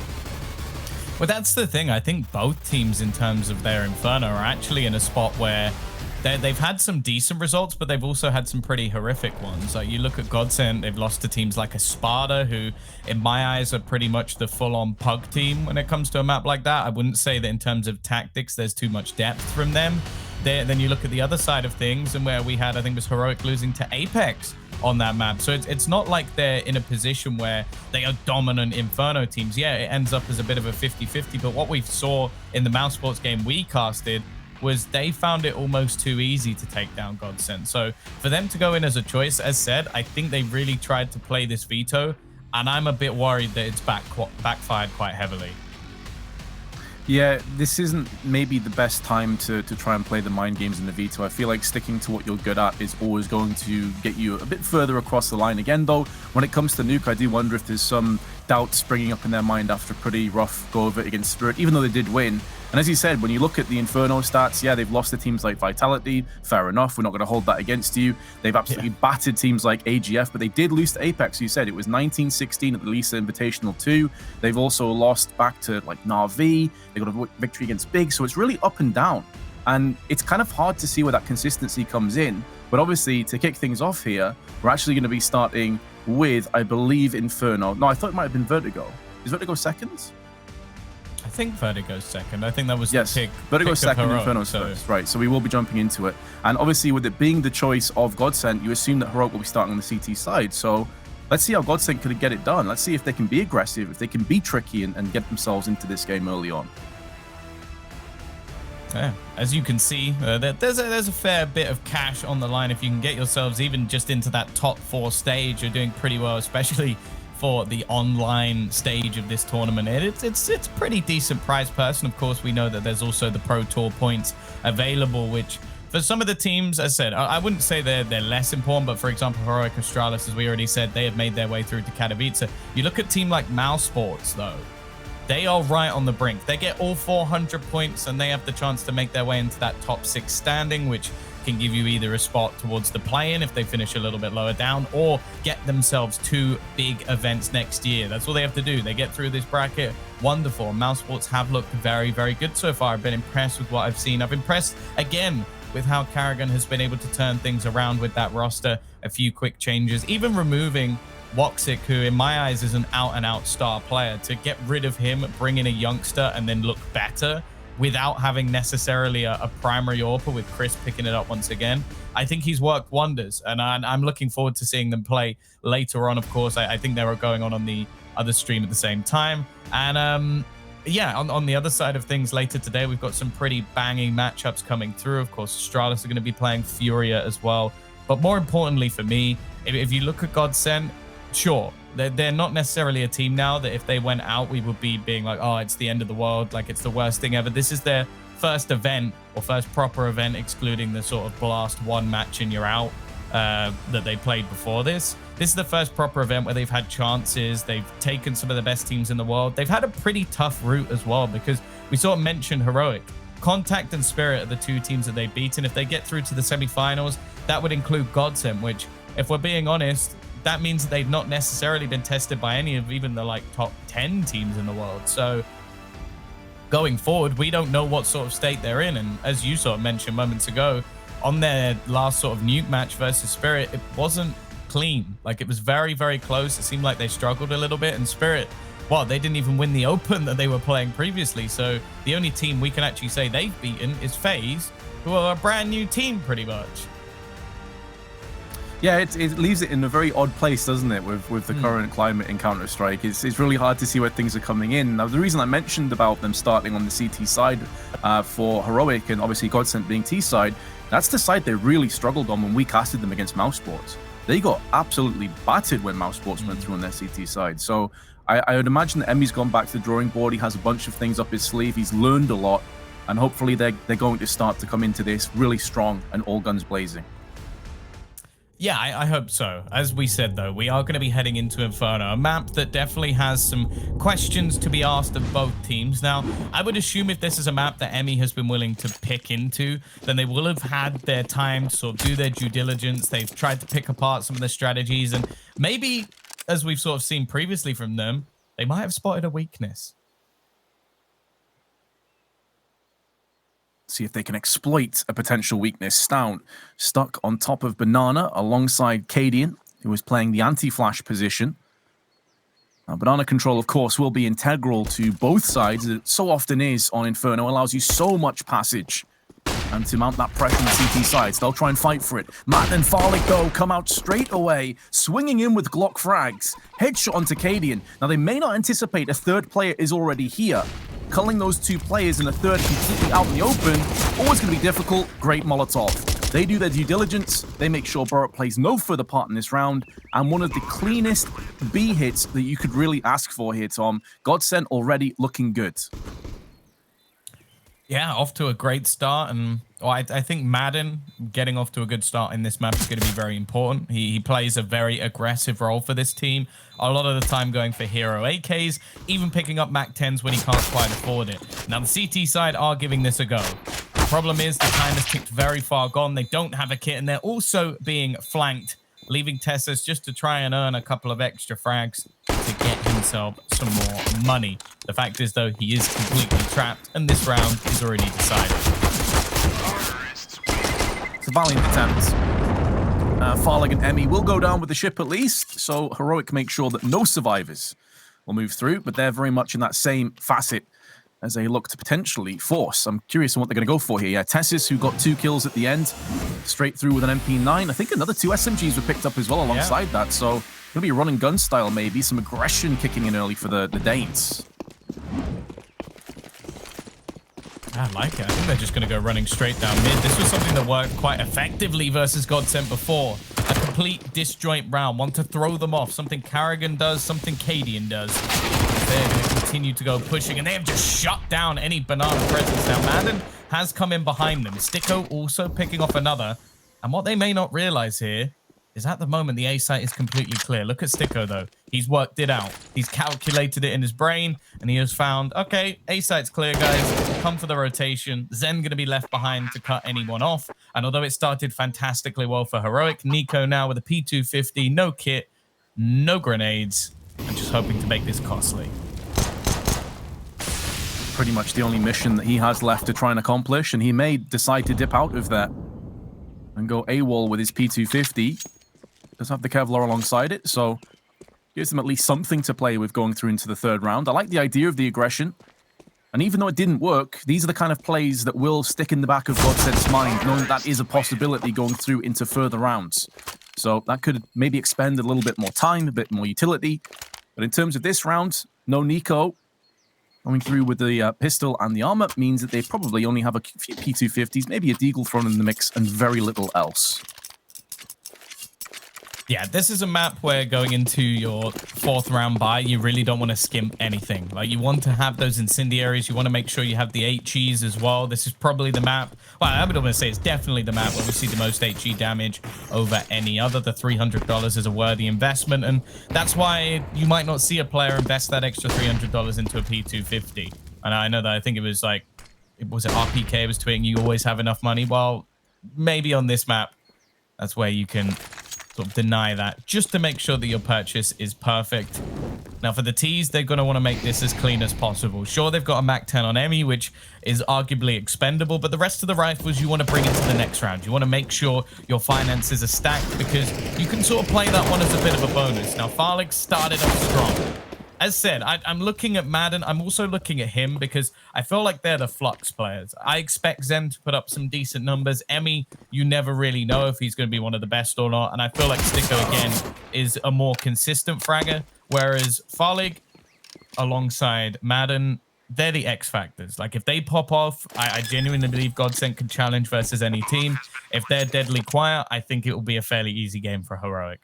Well, that's the thing. I think both teams, in terms of their Inferno, are actually in a spot where they've had some decent results, but they've also had some pretty horrific ones. Like, you look at GODSENT, they've lost to teams like Espada, who, in my eyes, are pretty much the full-on pug team when it comes to a map like that. I wouldn't say that in terms of tactics, there's too much depth from them. Then you look at the other side of things, and where we had, I think it was Heroic losing to Apex on that map. So it's not like they're in a position where they are dominant Inferno teams. Yeah, it ends up as a bit of a 50-50, but what we saw in the Mouse Sports game we casted was they found it almost too easy to take down GODSENT. So for them to go in as a choice, as said, I think they really tried to play this veto, and I'm a bit worried that it's backfired quite heavily. Yeah, this isn't maybe the best time to try and play the mind games in the veto. I feel like sticking to what you're good at is always going to get you a bit further across the line. Again, though, when it comes to Nuke, I do wonder if there's some doubt springing up in their mind after a pretty rough go of it against Spirit, even though they did win. And as you said, when you look at the Inferno stats, yeah, they've lost to teams like Vitality. Fair enough. We're not going to hold that against you. They've absolutely battered teams like AGF, but they did lose to Apex. You said it was 19-16 at the Lisa Invitational 2. They've also lost back to like Na'Vi. They got a victory against Big. So it's really up and down. And it's kind of hard to see where that consistency comes in. But obviously, to kick things off here, we're actually going to be starting with, I believe, Inferno. No, I thought it might have been Vertigo. Is Vertigo second? I think Vertigo's second. I think that was the pick. Vertigo's second, Heroic, Inferno's first. Right, so we will be jumping into it. And obviously, with it being the choice of GODSENT, you assume that Heroic will be starting on the CT side. So let's see how GODSENT could get it done. Let's see if they can be aggressive, if they can be tricky and get themselves into this game early on. Yeah, as you can see, there's a fair bit of cash on the line. If you can get yourselves even just into that top 4 stage, you're doing pretty well, especially for the online stage of this tournament. It's pretty decent prize purse, and of course we know that there's also the Pro Tour points available, which for some of the teams, as I said, I wouldn't say they're less important, but for example, Heroic Astralis, as we already said, they have made their way through to Katowice. You look at a team like Mouse Sports, though, they are right on the brink. They get all 400 points, and they have the chance to make their way into that top 6 standing, which can give you either a spot towards the play-in if they finish a little bit lower down, or get themselves 2 big events next year. That's all they have to do. They get through this bracket. Wonderful. Mouse Sports have looked very, very good so far. I've been impressed with what I've seen. I've impressed, again, with how Karrigan has been able to turn things around with that roster. A few quick changes, even removing Woxic, who in my eyes is an out-and-out star player. To get rid of him, bring in a youngster, and then look better without having necessarily a primary AWPer, with Chris picking it up once again, I think he's worked wonders, and I'm looking forward to seeing them play later on. Of course, I think they were going on the other stream at the same time. And yeah, on the other side of things, later today, we've got some pretty banging matchups coming through. Of course, Astralis are going to be playing Furia as well. But more importantly for me, if you look at GODSENT, sure, they're not necessarily a team now that if they went out, we would be being like, oh, it's the end of the world, like it's the worst thing ever. This is their first event, or first proper event, excluding the sort of blast 1 match and you're out that they played before this. This is the first proper event where they've had chances. They've taken some of the best teams in the world. They've had a pretty tough route as well, because we sort of mentioned Heroic. Contact and Spirit are the 2 teams that they've beaten. If they get through to the semifinals, that would include GODSENT, which if we're being honest, that means that they've not necessarily been tested by any of even the like top 10 teams in the world. So going forward, we don't know what sort of state they're in. And as you sort of mentioned moments ago, on their last sort of nuke match versus Spirit, it wasn't clean. Like, it was very, very close. It seemed like they struggled a little bit. And Spirit, well, they didn't even win the Open that they were playing previously. So the only team we can actually say they've beaten is FaZe, who are a brand new team pretty much. Yeah, it leaves it in a very odd place, doesn't it, with the current climate in Counter-Strike. It's really hard to see where things are coming in. Now, the reason I mentioned about them starting on the CT side for Heroic and obviously GODSENT being T side, that's the side they really struggled on when we casted them against Mousesports. They got absolutely battered when Mousesports went through on their CT side. So I would imagine that Emmy's gone back to the drawing board. He has a bunch of things up his sleeve. He's learned a lot. And hopefully they're going to start to come into this really strong and all guns blazing. Yeah, I hope so. As we said, though, we are going to be heading into Inferno, a map that definitely has some questions to be asked of both teams. Now, I would assume if this is a map that Emmy has been willing to pick into, then they will have had their time to sort of do their due diligence. They've tried to pick apart some of the strategies, and maybe, as we've sort of seen previously from them, they might have spotted a weakness. See if they can exploit a potential weakness. Stout stuck on top of Banana alongside Cadian, who is playing the anti-flash position. Now, Banana control, of course, will be integral to both sides. It so often is on Inferno. It allows you so much passage. And to mount that pressure on the CT sides, they'll try and fight for it. Matt and Farlick, though, come out straight away, swinging in with Glock frags. Headshot onto Cadian. Now, they may not anticipate a third player is already here. Culling those two players and a third completely out in the open, always going to be difficult. Great Molotov. They do their due diligence. They make sure Burrock plays no further part in this round. And one of the cleanest B hits that you could really ask for here, Tom. GODSENT already looking good. Yeah, off to a great start, and I think Madden getting off to a good start in this map is going to be very important. He plays a very aggressive role for this team, a lot of the time going for hero AKs, even picking up MAC-10s when he can't quite afford it. Now, the CT side are giving this a go. The problem is the time has ticked very far gone. They don't have a kit, and they're also being flanked, leaving Tessus just to try and earn a couple of extra frags to get himself some more money. The fact is, though, he is completely trapped, and this round is already decided. It's a valiant attempt. Farlig and Emmy will go down with the ship at least, so Heroic make sure that no survivors will move through, but they're very much in that same facet as they look to potentially force. I'm curious on what they're going to go for here. Yeah, Tessus, who got 2 kills at the end, straight through with an MP9. I think another 2 SMGs were picked up as well alongside that, so going to be run and gun style maybe, some aggression kicking in early for the Danes. I like it. I think they're just going to go running straight down mid. This was something that worked quite effectively versus GODSENT before. A complete disjoint round. Want to throw them off. Something Karrigan does, something Cadian does. They're going to continue to go pushing, and they have just shut down any Banana presence. Now, Madden has come in behind them. Sticko also picking off another. And what they may not realize here is at the moment the A site is completely clear. Look at Sticko, though. He's worked it out. He's calculated it in his brain, and he has found, okay, A site's clear, guys. Come for the rotation. Zen going to be left behind to cut anyone off. And although it started fantastically well for Heroic, Nico now with a P250, no kit, no grenades, and just hoping to make this costly. Pretty much the only mission that he has left to try and accomplish, and he may decide to dip out of that and go AWOL with his P250. Does have the Kevlar alongside it, so gives them at least something to play with going through into the third round. I like the idea of the aggression, and even though it didn't work, these are the kind of plays that will stick in the back of GODSENT's mind, knowing that is a possibility going through into further rounds. So that could maybe expend a little bit more time, a bit more utility. But in terms of this round, no Nico going through with the pistol and the armor means that they probably only have a few P250s, maybe a Deagle thrown in the mix, and very little else. Yeah, this is a map where going into your 4th round bye, you really don't want to skimp anything. Like, you want to have those incendiaries. You want to make sure you have the HEs as well. This is probably the map. Well, I would almost say it's definitely the map where we see the most HE damage over any other. The $300 is a worthy investment, and that's why you might not see a player invest that extra $300 into a P250. And I know that I think it was like, was it RPK was tweeting, you always have enough money? Well, maybe on this map, that's where you can sort of deny that, just to make sure that your purchase is perfect. Now for the T's, they're going to want to make this as clean as possible. Sure, they've got a MAC-10 on Emmy, which is arguably expendable, but the rest of the rifles you want to bring into the next round. You want to make sure your finances are stacked because you can sort of play that one as a bit of a bonus. Now Farlig started up strong. As said, I'm looking at Madden. I'm also looking at him because I feel like they're the flux players. I expect Zen to put up some decent numbers. Emmy, you never really know if he's going to be one of the best or not. And I feel like Sticko, again, is a more consistent fragger. Whereas Farlig, alongside Madden, they're the X factors. Like, if they pop off, I genuinely believe GODSENT can challenge versus any team. If they're deadly quiet, I think it will be a fairly easy game for Heroic.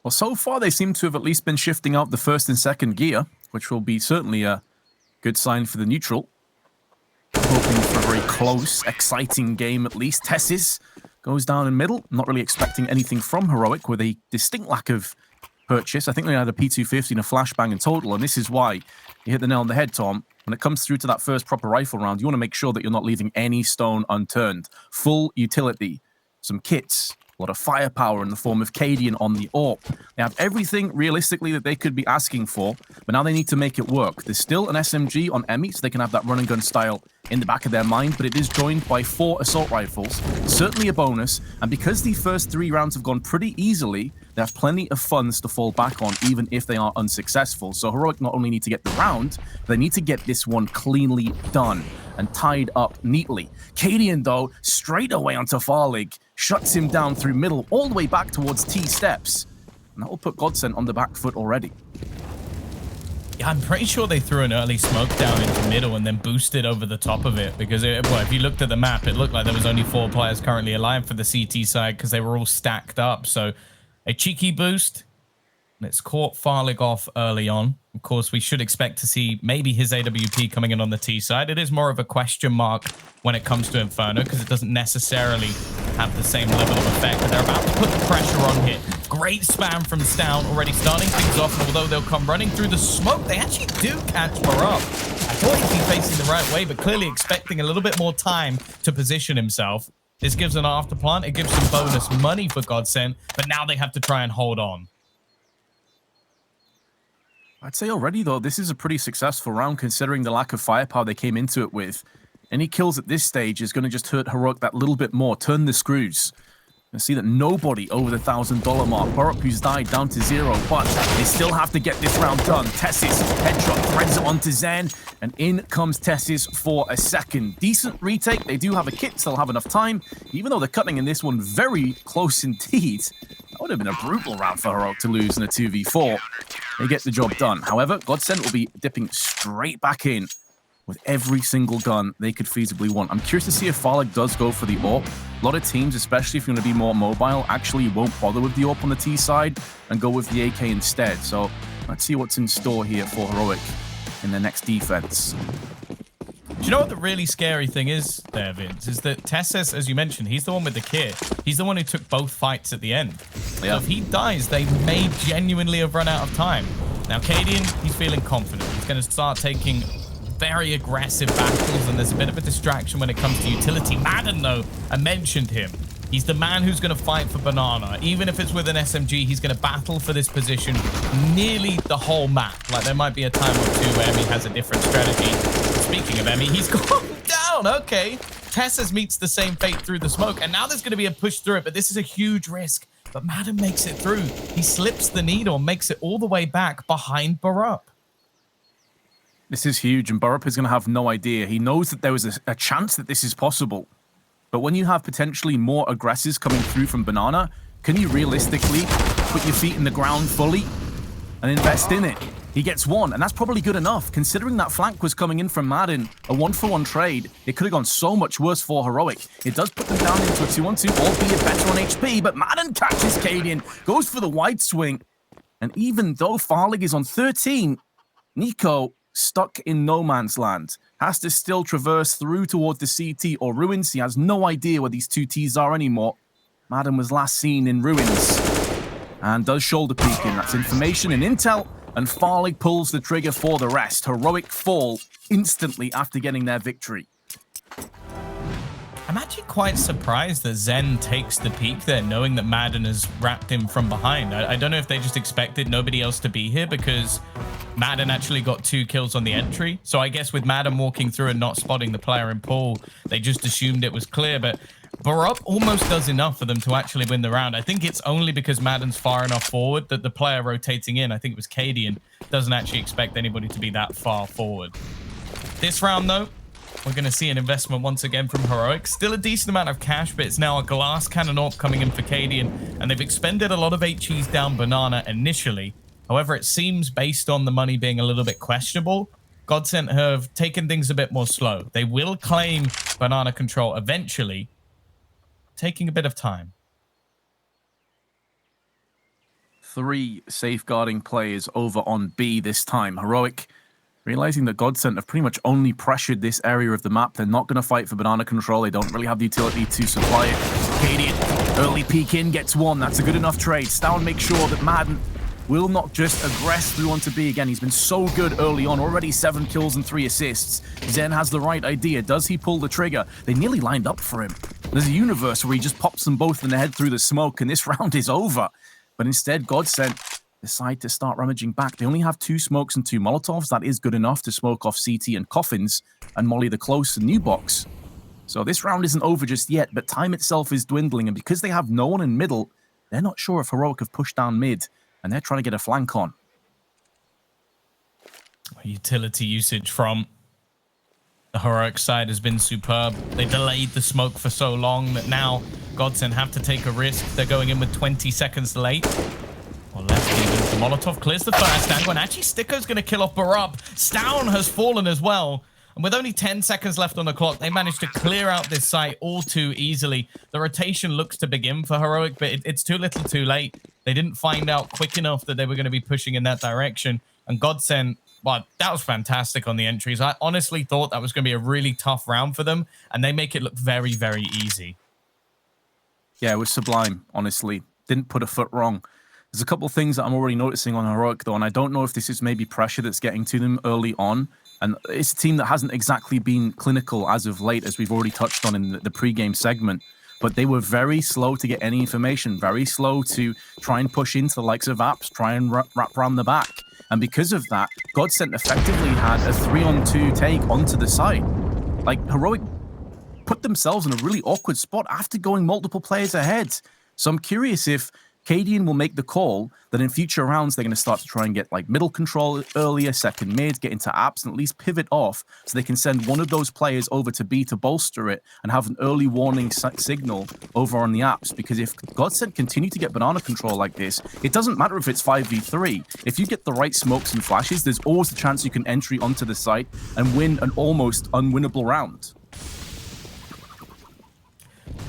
Well, so far they seem to have at least been shifting out the first and second gear, which will be certainly a good sign for the neutral. Hoping for a very close, exciting game at least. Tessis goes down in middle. Not really expecting anything from Heroic with a distinct lack of purchase. I think they had a P250 and a flashbang in total, and this is why you hit the nail on the head, Tom. When it comes through to that first proper rifle round, you want to make sure that you're not leaving any stone unturned. Full utility, some kits, a lot of firepower in the form of Cadian on the AWP. They have everything realistically that they could be asking for, but now they need to make it work. There's still an SMG on Emmy, so they can have that run and gun style in the back of their mind, but it is joined by 4 assault rifles. Certainly a bonus, and because the first 3 rounds have gone pretty easily, they have plenty of funds to fall back on, even if they are unsuccessful. So Heroic not only need to get the round, they need to get this one cleanly done and tied up neatly. Cadian, though, straight away onto Farlig, shuts him down through middle, all the way back towards T steps. And that will put GODSENT on the back foot already. Yeah, I'm pretty sure they threw an early smoke down into middle and then boosted over the top of it because, well, if you looked at the map, it looked like there was only 4 players currently alive for the CT side because they were all stacked up. So a cheeky boost. And it's caught Farlig off early on. Of course, we should expect to see maybe his AWP coming in on the T side. It is more of a question mark when it comes to Inferno because it doesn't necessarily have the same level of effect. But they're about to put the pressure on here. Great spam from Stown, already starting things off. And although they'll come running through the smoke, they actually do catch Barup. I thought he'd be facing the right way, but clearly expecting a little bit more time to position himself. This gives an afterplant. It gives some bonus money for GODSENT, but now they have to try and hold on. I'd say already, though, this is a pretty successful round considering the lack of firepower they came into it with. Any kills at this stage is going to just hurt Heroic that little bit more. Turn the screws. You see that nobody over the $1,000 mark. Barup, who's died, down to 0, but they still have to get this round done. Tessis, headshot, threads it onto Zen, and in comes Tessis for a second. Decent retake. They do have a kit, still have enough time, even though they're cutting in this one very close indeed. That would have been a brutal round for Heroic to lose in a 2v4. They get the job done. However, GODSENT will be dipping straight back in with every single gun they could feasibly want. I'm curious to see if Farlig does go for the AWP. A lot of teams, especially if you're going to be more mobile, actually won't bother with the AWP on the T side and go with the AK instead. So let's see what's in store here for Heroic in their next defense. Do you know what the really scary thing is there, Vince? Is that Tessis, as you mentioned, he's the one with the kit. He's the one who took both fights at the end. Yeah. So if he dies, they may genuinely have run out of time. Now, Cadian, he's feeling confident. He's going to start taking very aggressive battles, and there's a bit of a distraction when it comes to utility. Madden, though, I mentioned him. He's the man who's going to fight for Banana. Even if it's with an SMG, he's going to battle for this position nearly the whole map. Like, there might be a time or two where Emmy has a different strategy. Speaking of Emmy, he's gone down. Okay. Tessis meets the same fate through the smoke, and now there's going to be a push through it, but this is a huge risk. But Madden makes it through. He slips the needle, makes it all the way back behind Barup. This is huge, and Barup is going to have no idea. He knows that there was a chance that this is possible. But when you have potentially more aggressors coming through from Banana, can you realistically put your feet in the ground fully and invest in it? He gets one, and that's probably good enough. Considering that flank was coming in from Madden, a 1-for-1 trade, it could have gone so much worse for Heroic. It does put them down into a 2-on-2, albeit better on HP, but Madden catches Cadian, goes for the wide swing. And even though Farlig is on 13, Nico, stuck in no man's land, has to still traverse through towards the CT or Ruins. He has no idea where these 2 Ts are anymore. Madden was last seen in Ruins and does shoulder peeking. That's information and intel, and Farlig pulls the trigger for the rest. Heroic fall instantly after getting their victory. I'm actually quite surprised that Zen takes the peak there, knowing that Madden has wrapped him from behind. I don't know if they just expected nobody else to be here because Madden actually got 2 kills on the entry. So I guess with Madden walking through and not spotting the player in pool, they just assumed it was clear. But Barup almost does enough for them to actually win the round. I think it's only because Madden's far enough forward that the player rotating in, I think it was Cadian, doesn't actually expect anybody to be that far forward. This round, though, we're going to see an investment once again from Heroic. Still a decent amount of cash, but it's now a glass cannon AWP coming in for Cadian, and they've expended a lot of HEs down Banana initially. However, it seems, based on the money being a little bit questionable, GODSENT have taken things a bit more slow. They will claim Banana control eventually, taking a bit of time. 3 safeguarding players over on B this time. Heroic realizing that GODSENT have pretty much only pressured this area of the map. They're not going to fight for banana control. They don't really have the utility to supply it. Cadian, early peek in, gets 1. That's a good enough trade. Stown makes sure that Madden will not just aggress through onto B again. He's been so good early on. Already 7 kills and 3 assists. Zen has the right idea. Does he pull the trigger? They nearly lined up for him. There's a universe where he just pops them both in the head through the smoke, and this round is over. But instead, GODSENT decide to start rummaging back. They only have 2 smokes and 2 Molotovs. That is good enough to smoke off CT and Coffins and molly the close and new box. So this round isn't over just yet, but time itself is dwindling, and because they have no one in middle, they're not sure if Heroic have pushed down mid, and they're trying to get a flank on. Utility usage from the Heroic side has been superb. They delayed the smoke for so long that now GODSENT have to take a risk. They're going in with 20 seconds late. Or left even. The Molotov clears the first angle, and actually Sticker's going to kill off Barup. Stown has fallen as well. And with only 10 seconds left on the clock, they managed to clear out this site all too easily. The rotation looks to begin for Heroic, but it's too little too late. They didn't find out quick enough that they were going to be pushing in that direction. And GODSENT, well, that was fantastic on the entries. I honestly thought that was going to be a really tough round for them, and they make it look very, very easy. Yeah, it was sublime, honestly. Didn't put a foot wrong. There's a couple of things that I'm already noticing on Heroic, though, and I don't know if this is maybe pressure that's getting to them early on. And it's a team that hasn't exactly been clinical as of late, as we've already touched on in the pre-game segment. But they were very slow to get any information, very slow to try and push into the likes of Apps, try and wrap around the back. And because of that, GODSENT effectively had a 3-on-2 take onto the site. Like, Heroic put themselves in a really awkward spot after going multiple players ahead. So I'm curious if Cadian will make the call that in future rounds they're going to start to try and get like middle control earlier, second mid, get into apps, and at least pivot off so they can send one of those players over to B to bolster it and have an early warning signal over on the apps. Because if GODSENT continue to get banana control like this, it doesn't matter if it's 5v3. If you get the right smokes and flashes, there's always a chance you can entry onto the site and win an almost unwinnable round.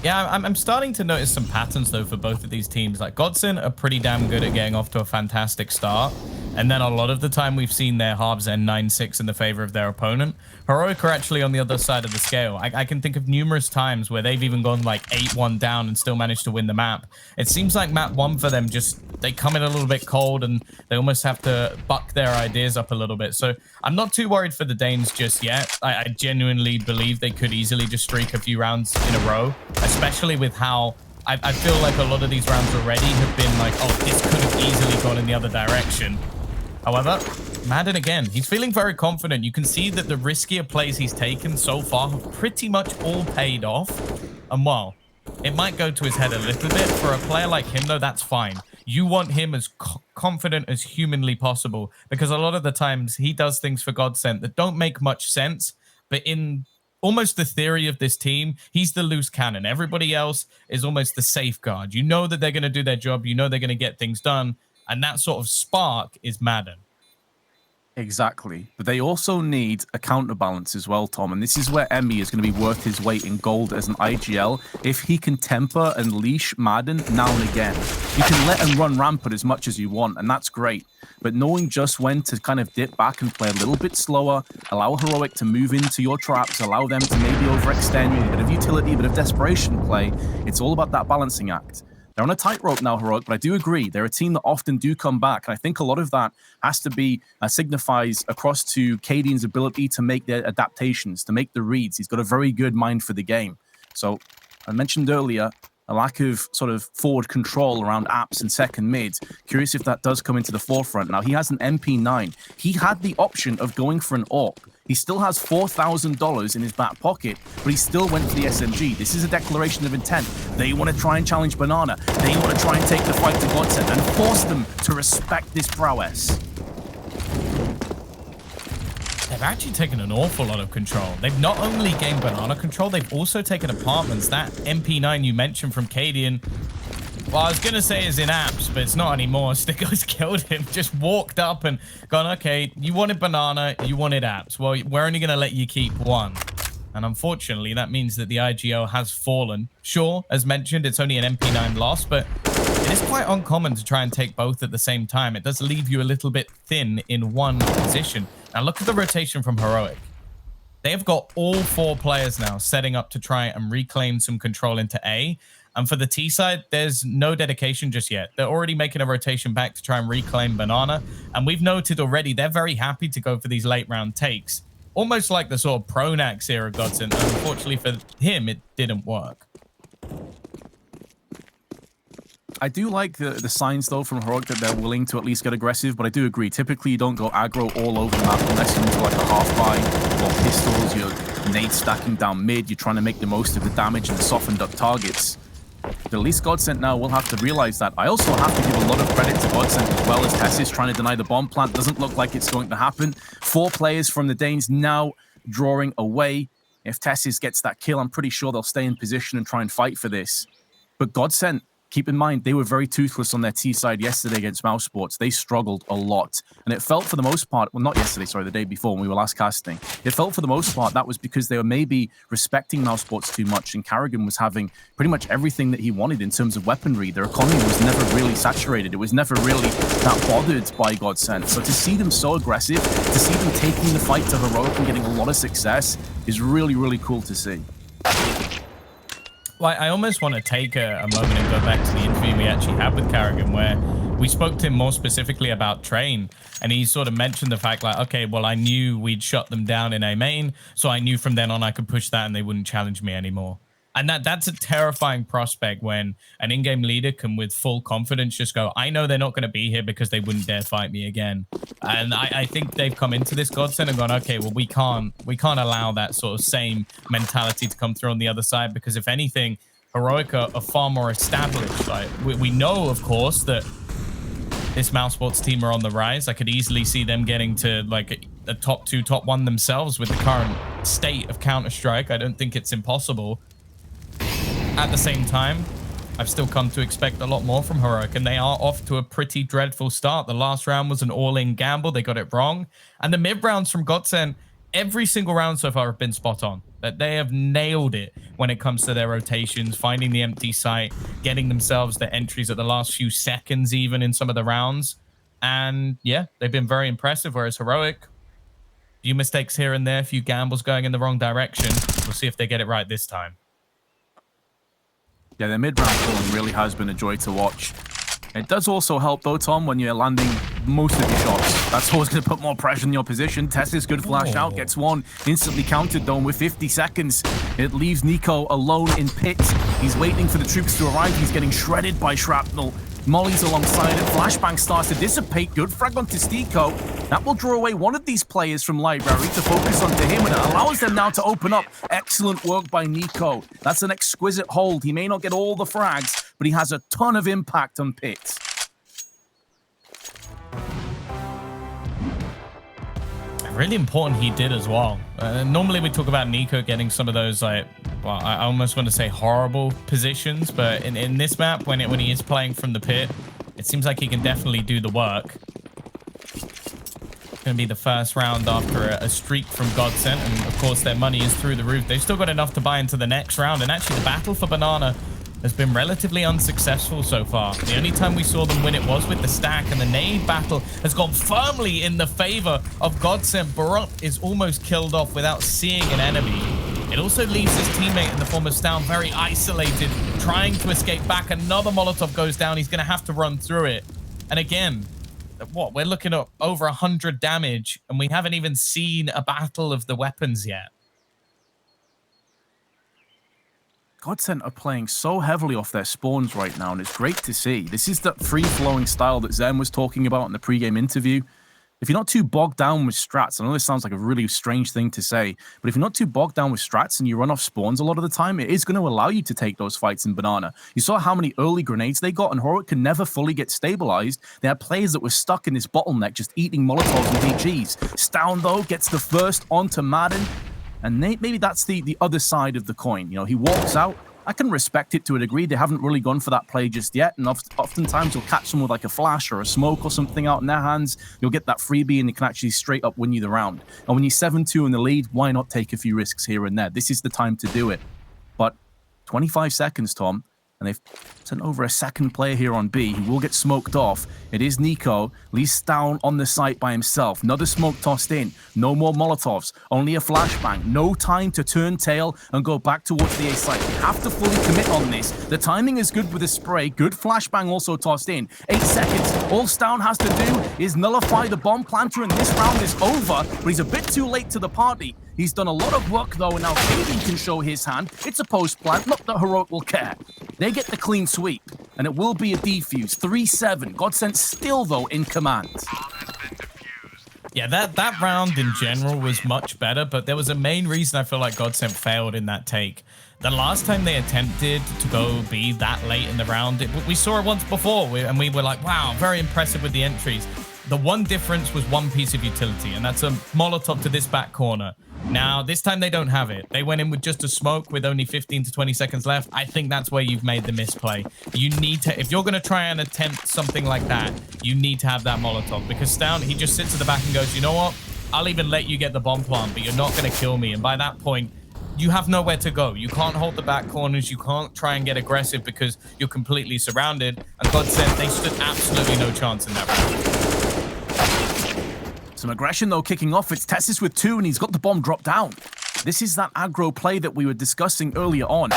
Yeah, I'm starting to notice some patterns, though, for both of these teams. Like, GODSENT are pretty damn good at getting off to a fantastic start. And then a lot of the time we've seen their halves end 9-6 in the favor of their opponent. Heroic are actually on the other side of the scale. I can think of numerous times where they've even gone like 8-1 down and still managed to win the map. It seems like map 1 for them, just they come in a little bit cold and they almost have to buck their ideas up a little bit. So I'm not too worried for the Danes just yet. I genuinely believe they could easily just streak a few rounds in a row, especially with how I feel like a lot of these rounds already have been like, oh, this could have easily gone in the other direction. However, Madden again, he's feeling very confident. You can see that the riskier plays he's taken so far have pretty much all paid off. And while it might go to his head a little bit, for a player like him, though, that's fine. You want him as confident as humanly possible, because a lot of the times he does things for GODSENT that don't make much sense, but in almost the theory of this team, he's the loose cannon. Everybody else is almost the safeguard. You know that they're going to do their job. You know they're going to get things done. And that sort of spark is Madden. Exactly. But they also need a counterbalance as well, Tom. And this is where Emmy is going to be worth his weight in gold as an IGL. If he can temper and leash Madden now and again, you can let him run rampant as much as you want, and that's great. But knowing just when to kind of dip back and play a little bit slower, allow Heroic to move into your traps, allow them to maybe overextend with a bit of utility, a bit of desperation play. It's all about that balancing act. They're on a tightrope now, Heroic, but I do agree. They're a team that often do come back. And I think a lot of that has to be signifies across to Cadian's ability to make their adaptations, to make the reads. He's got a very good mind for the game. So I mentioned earlier a lack of sort of forward control around apps and second mid. Curious if that does come into the forefront. Now, he has an MP9. He had the option of going for an AWP. He still has $4,000 in his back pocket, but he still went for the SMG. This is a declaration of intent. They want to try and challenge Banana. They want to try and take the fight to GODSENT and force them to respect this prowess. They've actually taken an awful lot of control. They've not only gained Banana control, they've also taken apartments. That MP9 you mentioned from Cadian, well, I was going to say is in apps, but it's not anymore. Sticko's killed him, just walked up and gone, okay, you wanted Banana, you wanted apps. Well, we're only going to let you keep one. And unfortunately, that means that the IGO has fallen. Sure, as mentioned, it's only an MP9 loss, but it is quite uncommon to try and take both at the same time. It does leave you a little bit thin in one position. Now look at the rotation from Heroic. They have got all 4 players now setting up to try and reclaim some control into A. And for the T side, there's no dedication just yet. They're already making a rotation back to try and reclaim Banana. And we've noted already, they're very happy to go for these late round takes. Almost like the sort of Pronax era GODSENT. Unfortunately for him, it didn't work. I do like the signs, though, from Heroic that they're willing to at least get aggressive, but I do agree. Typically, you don't go aggro all over the map unless you're into like a half-buy or pistols. You're nade stacking down mid. You're trying to make the most of the damage and softened up targets. But at least GODSENT now will have to realize that. I also have to give a lot of credit to GODSENT as well as Tessis trying to deny the bomb plant. Doesn't look like it's going to happen. 4 players from the Danes now drawing away. If Tessis gets that kill, I'm pretty sure they'll stay in position and try and fight for this. But GODSENT, keep in mind, they were very toothless on their T side yesterday against Mouse Sports. They struggled a lot. And it felt for the most part, well, not yesterday, sorry, the day before when we were last casting. It felt for the most part that was because they were maybe respecting Mouse Sports too much, and Carrigan was having pretty much everything that he wanted in terms of weaponry. Their economy was never really saturated. It was never really that bothered by GODSENT. So to see them so aggressive, to see them taking the fight to Heroic and getting a lot of success is really, really cool to see. Well, I almost want to take a moment and go back to the interview we actually had with Carrigan, where we spoke to him more specifically about Train, and he sort of mentioned the fact like, okay, well, I knew we'd shut them down in A main, so I knew from then on I could push that and they wouldn't challenge me anymore. And that's a terrifying prospect when an in-game leader can, with full confidence, just go, I know they're not going to be here because they wouldn't dare fight me again. And I think they've come into this GODSENT and gone, okay, well, we can't allow that sort of same mentality to come through on the other side, because if anything, Heroic are far more established. Like, we know, of course, that this Mouse Sports team are on the rise. I could easily see them getting to like a top 2, top 1 themselves with the current state of Counter-Strike. I don't think it's impossible. At the same time, I've still come to expect a lot more from Heroic, and they are off to a pretty dreadful start. The last round was an all-in gamble. They got it wrong. And the mid-rounds from GODSENT, every single round so far have been spot on. That they have nailed it when it comes to their rotations, finding the empty site, getting themselves the entries at the last few seconds even in some of the rounds. And yeah, they've been very impressive, whereas Heroic, a few mistakes here and there, a few gambles going in the wrong direction. We'll see if they get it right this time. Yeah, their mid-round killing really has been a joy to watch. It does also help, though, Tom, when you're landing most of your shots. That's always going to put more pressure on your position. Tessa's good flash out, gets one. Instantly countered, though, with 50 seconds. It leaves Nico alone in pit. He's waiting for the troops to arrive. He's getting shredded by shrapnel. Molly's alongside it. Flashbang starts to dissipate. Good frag onto Stico. That will draw away one of these players from Library to focus onto him, and it allows them now to open up. Excellent work by Nico. That's an exquisite hold. He may not get all the frags, but he has a ton of impact on pit. Really important he did as well. Normally we talk about Nico getting some of those, like, well, I almost want to say horrible positions, but in this map, when he is playing from the pit, it seems like he can definitely do the work. It's going to be the first round after a streak from GODSENT, and of course their money is through the roof. They've still got enough to buy into the next round, and actually the battle for Banana has been relatively unsuccessful so far. The only time we saw them win it was with the stack, and the nade battle has gone firmly in the favor of GODSENT. Barut is almost killed off without seeing an enemy. It also leaves his teammate in the form of Stown very isolated, trying to escape back. Another Molotov goes down. He's going to have to run through it. And again, what? We're looking at over 100 damage, and we haven't even seen a battle of the weapons yet. GODSENT are playing so heavily off their spawns right now, and it's great to see. This is that free-flowing style that Zen was talking about in the pre-game interview. If you're not too bogged down with strats, I know this sounds like a really strange thing to say, but if you're not too bogged down with strats and you run off spawns a lot of the time, it is going to allow you to take those fights in Banana. You saw how many early grenades they got, and Heroic could never fully get stabilized. They had players that were stuck in this bottleneck, just eating Molotovs and HEs. Stown, though, gets the first onto Madden, and maybe that's the other side of the coin. You know, he walks out. I can respect it to a degree. They haven't really gone for that play just yet, and oftentimes you'll catch someone with like a flash or a smoke or something out in their hands. You'll get that freebie, and they can actually straight up win you the round. And when you're 7-2 in the lead, why not take a few risks here and there? This is the time to do it. But 25 seconds, Tom, and they've sent over a second player here on B. He will get smoked off. It is Nico. Leaves down on the site by himself. Another smoke tossed in. No more Molotovs. Only a flashbang. No time to turn tail and go back towards the A site. You have to fully commit on this. The timing is good with the spray. Good flashbang also tossed in. 8 seconds. All Stown has to do is nullify the bomb planter, and this round is over. But he's a bit too late to the party. He's done a lot of work, though, and now Kaden can show his hand. It's a post-plant. Not that Heroic will care. They get the clean sweep, and it will be a defuse. 3-7. GODSENT still, though, in command. Yeah, that round in general was much better, but there was a main reason I feel like GODSENT failed in that take. The last time they attempted to go B that late in the round, we saw it once before, and we were like, wow, very impressive with the entries. The one difference was one piece of utility, and that's a Molotov to this back corner. Now, this time they don't have it. They went in with just a smoke with only 15 to 20 seconds left. I think that's where you've made the misplay. You need to, if you're going to try and attempt something like that, you need to have that Molotov, because Stown, he just sits at the back and goes, you know what? I'll even let you get the bomb plant, but you're not going to kill me. And by that point, you have nowhere to go. You can't hold the back corners. You can't try and get aggressive because you're completely surrounded. And GODSENT, they stood absolutely no chance in that round. Some aggression, though, kicking off. It's Tessis with 2, and he's got the bomb dropped down. This is that aggro play that we were discussing earlier on,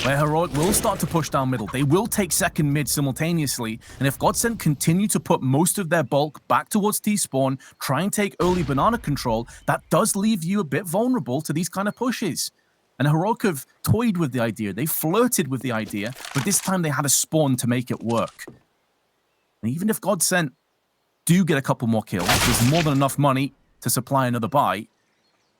where Heroic will start to push down middle. They will take second mid simultaneously, and if GODSENT continue to put most of their bulk back towards T-spawn, try and take early banana control, that does leave you a bit vulnerable to these kind of pushes. And Heroic have toyed with the idea. They flirted with the idea, but this time they had a spawn to make it work. And even if GODSENT do get a couple more kills, there's more than enough money to supply another buy.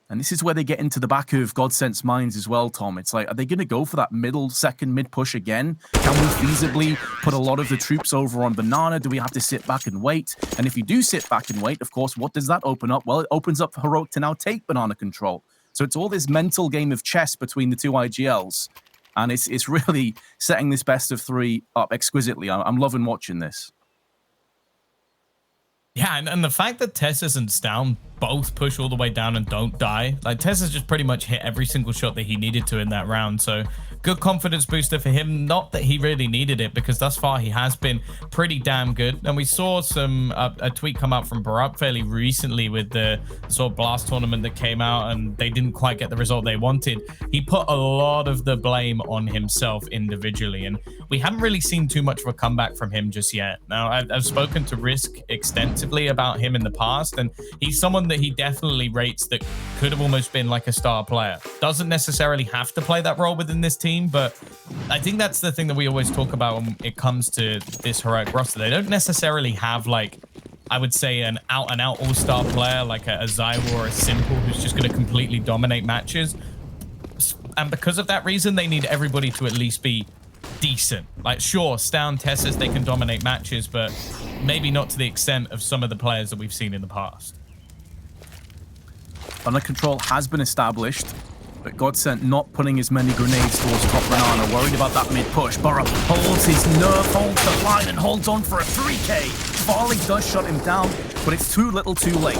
And this is where they get into the back of GODSENT's minds as well, Tom. It's like, are they going to go for that second mid push again? Can we feasibly put a lot of the troops over on Banana? Do we have to sit back and wait? And if you do sit back and wait, of course, what does that open up? Well, it opens up for Heroic to now take Banana control. So it's all this mental game of chess between the two IGLs. And it's really setting this best of 3 up exquisitely. I'm loving watching this. Yeah, and the fact that Tessis and Stown both push all the way down and don't die, like Tessis just pretty much hit every single shot that he needed to in that round. So good confidence booster for him. Not that he really needed it, because thus far he has been pretty damn good. And we saw a tweet come out from Barup fairly recently with the sort of Blast tournament that came out, and they didn't quite get the result they wanted. He put a lot of the blame on himself individually, and we haven't really seen too much of a comeback from him just yet. Now, I've spoken to Risk extensively about him in the past, and he's someone that he definitely rates that could have almost been like a star player. Doesn't necessarily have to play that role within this team, but I think that's the thing that we always talk about when it comes to this Heroic roster. They don't necessarily have, like, I would say, an out-and-out all-star player like a Zywa or a Simple who's just going to completely dominate matches. And because of that reason, they need everybody to at least be decent. Like, sure, Stown, Tessis, they can dominate matches, but maybe not to the extent of some of the players that we've seen in the past. Banana control has been established, but GODSENT not putting as many grenades towards top Banana, worried about that mid push. Barup holds his nerve, holds the line, and holds on for a 3K. Farley does shut him down, but it's too little too late.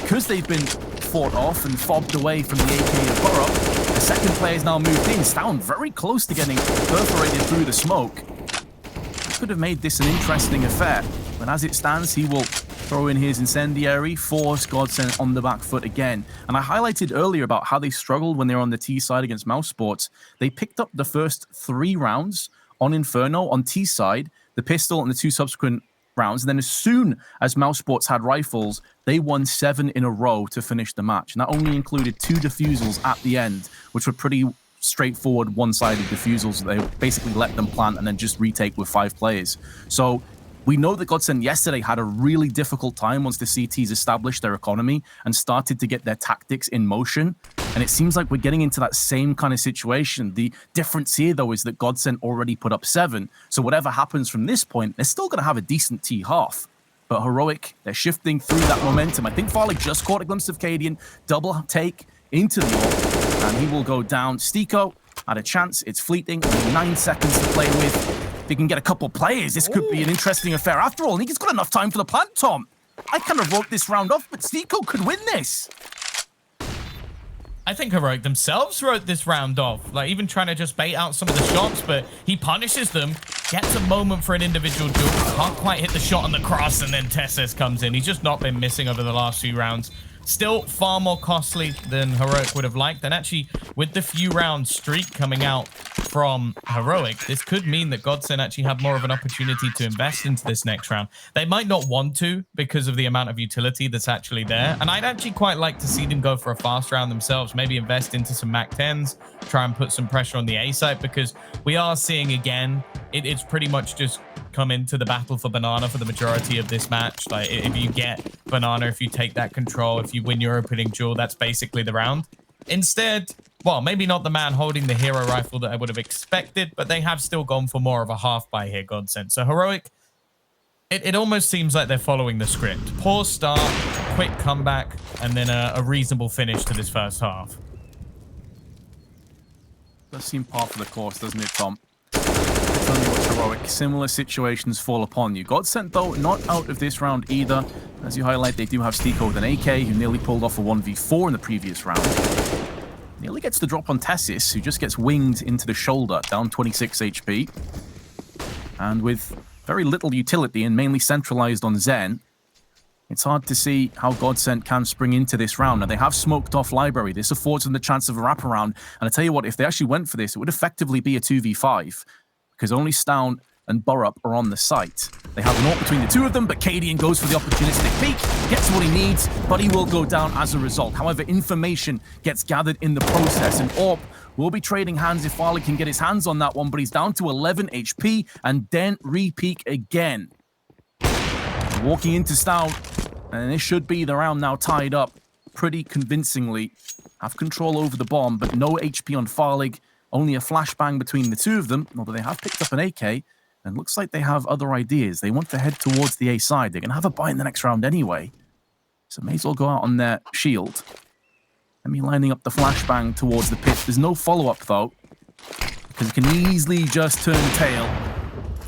Because they've been fought off and fobbed away from the AK of Barup, the second player is now moved in. Stown very close to getting perforated through the smoke. He could have made this an interesting affair, but as it stands, he will throw in his incendiary, force GODSENT on the back foot again. And I highlighted earlier about how they struggled when they were on the T side against Mouse Sports. They picked up the first 3 rounds on Inferno on T side, the pistol, and the 2 subsequent rounds. And then as soon as Mouse Sports had rifles, they won 7 in a row to finish the match. And that only included 2 defusals at the end, which were pretty straightforward one-sided defusals. They basically let them plant and then just retake with 5 players. So we know that GODSENT yesterday had a really difficult time once the CTs established their economy and started to get their tactics in motion. And it seems like we're getting into that same kind of situation. The difference here, though, is that GODSENT already put up 7. So whatever happens from this point, they're still going to have a decent T half. But Heroic, they're shifting through that momentum. I think Farlig just caught a glimpse of Cadian. Double take into the AWP, and he will go down. Stiko had a chance. It's fleeting. Only 9 seconds to play with. If they can get a couple players, this could be an interesting affair. After all, I think he's got enough time for the plant, Tom. I kind of wrote this round off, but Stiko could win this. I think Heroic themselves wrote this round off, like even trying to just bait out some of the shots, but he punishes them, gets a moment for an individual duel, can't quite hit the shot on the cross, and then Tessus comes in. He's just not been missing over the last few rounds. Still far more costly than Heroic would have liked, and actually with the few round streak coming out from Heroic, this could mean that GODSENT actually have more of an opportunity to invest into this next round. They might not want to because of the amount of utility that's actually there, and I'd actually quite like to see them go for a fast round themselves, maybe invest into some Mac 10s, try and put some pressure on the A site, because we are seeing again, it's pretty much just come into the battle for Banana for the majority of this match. Like, if you get Banana, if you take that control, if you win your opening duel, that's basically the round. Instead, well, maybe not the man holding the hero rifle that I would have expected, but they have still gone for more of a half buy here, GODSENT. So Heroic, it almost seems like they're following the script. Poor start, quick comeback, and then a reasonable finish to this first half. Does seem par for the course, doesn't it, Tom? Tell me what's Heroic. Similar situations fall upon you. GODSENT, though, not out of this round either. As you highlight, they do have Stiko with an AK, who nearly pulled off a 1v4 in the previous round. Nearly gets the drop on Tessus, who just gets winged into the shoulder, down 26 HP. And with very little utility and mainly centralized on Zen, it's hard to see how GODSENT can spring into this round. Now, they have smoked off Library. This affords them the chance of a wraparound. And I tell you what, if they actually went for this, it would effectively be a 2v5. Because only Stown and Burrup are on the site. They have an AWP between the two of them, but Cadian goes for the opportunistic peek, gets what he needs, but he will go down as a result. However, information gets gathered in the process, and AWP will be trading hands if Farley can get his hands on that one, but he's down to 11 HP, and then re-peek again. Walking into Stown, and this should be the round now tied up pretty convincingly. Have control over the bomb, but no HP on Farlig. Only a flashbang between the two of them, although they have picked up an AK, and looks like they have other ideas. They want to head towards the A side. They're going to have a buy in the next round anyway, so may as well go out on their shield. Let me lining up the flashbang towards the pit. There's no follow-up, though, because it can easily just turn tail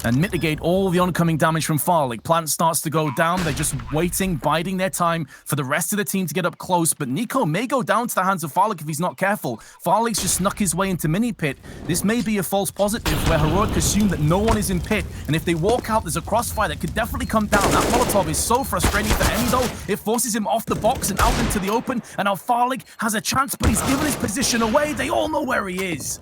and mitigate all the oncoming damage from Farlig. Plant starts to go down. They're just waiting, biding their time for the rest of the team to get up close. But Nico may go down to the hands of Farlig if he's not careful. Farlig's just snuck his way into mini pit. This may be a false positive where Heroic assume that no one is in pit. And if they walk out, there's a crossfire that could definitely come down. That Molotov is so frustrating for Emi, though. It forces him off the box and out into the open. And now Farlig has a chance, but he's given his position away. They all know where he is.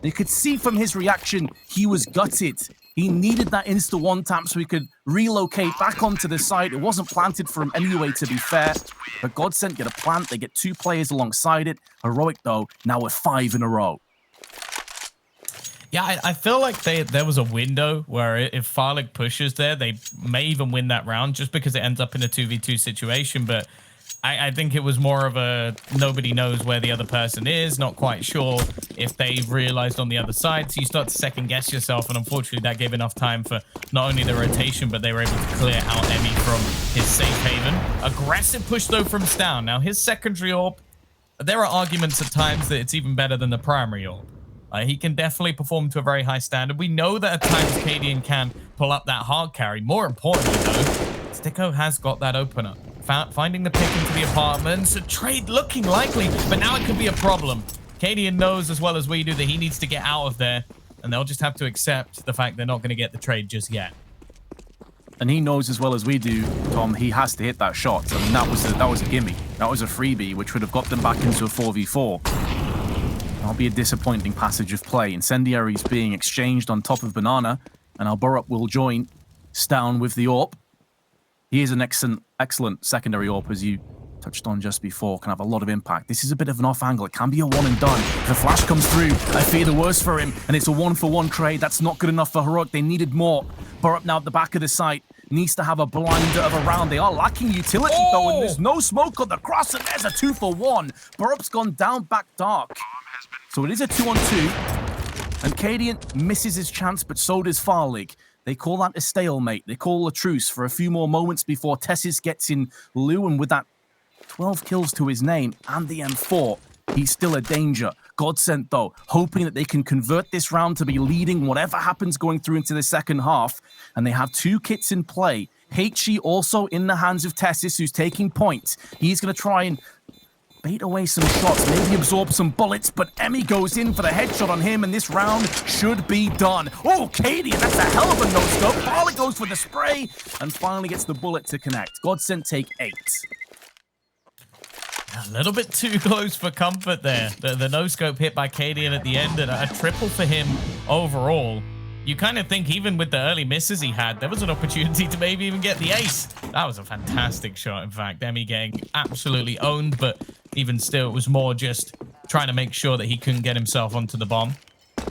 You could see from his reaction, he was gutted. He needed that insta-one tap so he could relocate back onto the side. It wasn't planted for him anyway, to be fair. But GODSENT get a plant. They get 2 players alongside it. Heroic, though, now with 5 in a row. Yeah, I feel like there was a window where if Farlig pushes there, they may even win that round just because it ends up in a 2v2 situation. But I think it was more of a nobody knows where the other person is, not quite sure if they've realized on the other side. So you start to second guess yourself. And unfortunately, that gave enough time for not only the rotation, but they were able to clear out Emi from his safe haven. Aggressive push, though, from Stown. Now, his secondary AWP, there are arguments at times that it's even better than the primary AWP. He can definitely perform to a very high standard. We know that at times Cadian can pull up that hard carry. More importantly, though, Stiko has got that opener. Finding the pick into the apartments, a trade looking likely, but now it could be a problem. Cadian knows as well as we do that he needs to get out of there, and they'll just have to accept the fact they're not going to get the trade just yet. And he knows as well as we do, Tom, he has to hit that shot. I mean, that was a gimme. That was a freebie, which would have got them back into a 4v4. That'll be a disappointing passage of play. Incendiaries being exchanged on top of Banana, and Burrup will join Stown with the AWP. He is an excellent secondary AWP, as you touched on just before, can have a lot of impact. This is a bit of an off angle. It can be a one and done. If the flash comes through, I fear the worst for him, and it's a 1-for-1 trade. That's not good enough for Heroic. They needed more. Burrup now at the back of the site needs to have a blinder of a round. They are lacking utility though, and there's no smoke on the cross, and there's a 2-for-1. Burrup's gone down back dark. So it is a 2-on-2, and Cadian misses his chance, but so does Farlig. They call that a stalemate. They call a truce for a few more moments before Tessis gets in Lou, and with that 12 kills to his name and the M4, he's still a danger. GODSENT, though, hoping that they can convert this round to be leading whatever happens going through into the second half, and they have 2 kits in play. HE also in the hands of Tessis, who's taking points. He's going to try and bait away some shots, maybe absorb some bullets, but Emmy goes in for the headshot on him, and this round should be done. Oh, Cadian, that's a hell of a no-scope. Farlig goes for the spray, and finally gets the bullet to connect. GODSENT take 8. A little bit too close for comfort there. The no-scope hit by Cadian at the end, and a triple for him overall. You kind of think even with the early misses he had, there was an opportunity to maybe even get the ace. That was a fantastic shot, in fact. Emmy getting absolutely owned, but even still, it was more just trying to make sure that he couldn't get himself onto the bomb.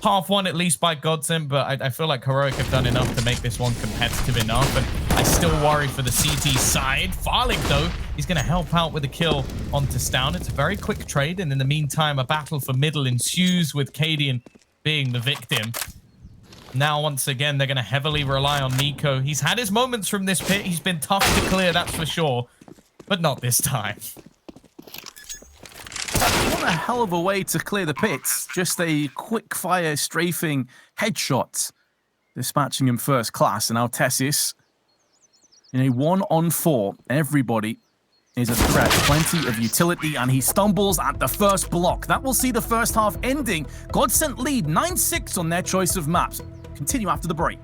Half won at least by GODSENT, but I feel like Heroic have done enough to make this one competitive enough, and I still worry for the CT side. Farlig, though, he's going to help out with a kill onto Stown. It's a very quick trade, and in the meantime, a battle for middle ensues with Cadian being the victim. Now, once again, they're going to heavily rely on Nico. He's had his moments from this pit. He's been tough to clear, that's for sure, but not this time. What a hell of a way to clear the pits. Just a quick-fire strafing headshot, dispatching him first class. And now Tessis, in a 1-on-4, everybody is a threat. Plenty of utility, and he stumbles at the first block. That will see the first half ending. GODSENT lead 9-6 on their choice of maps. Continue after the break.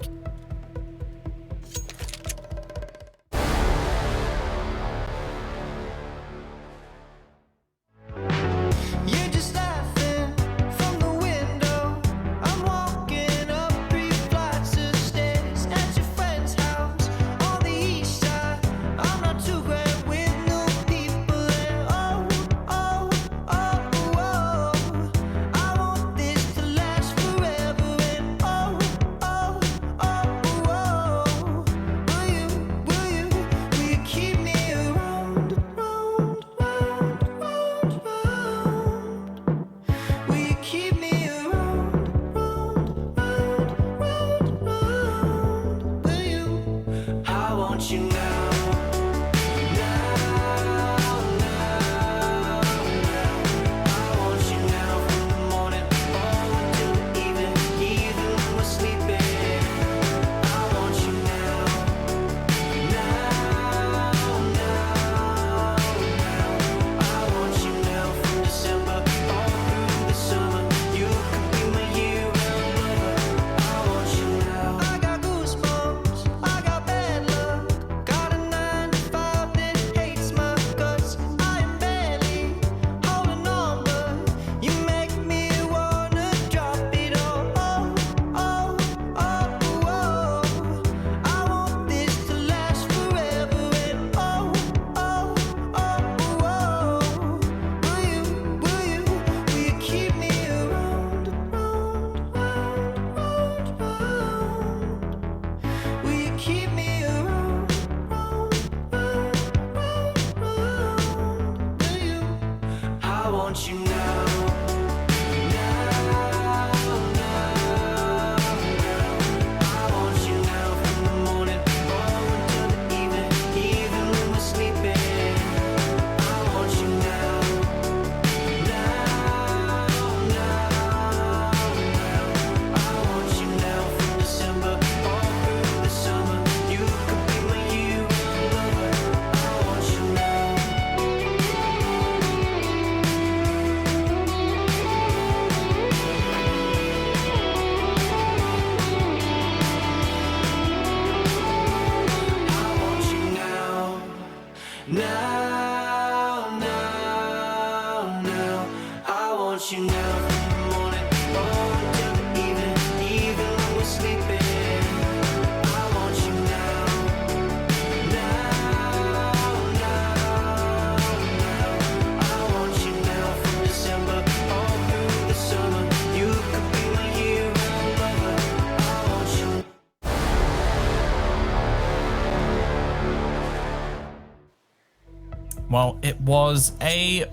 Well, it was a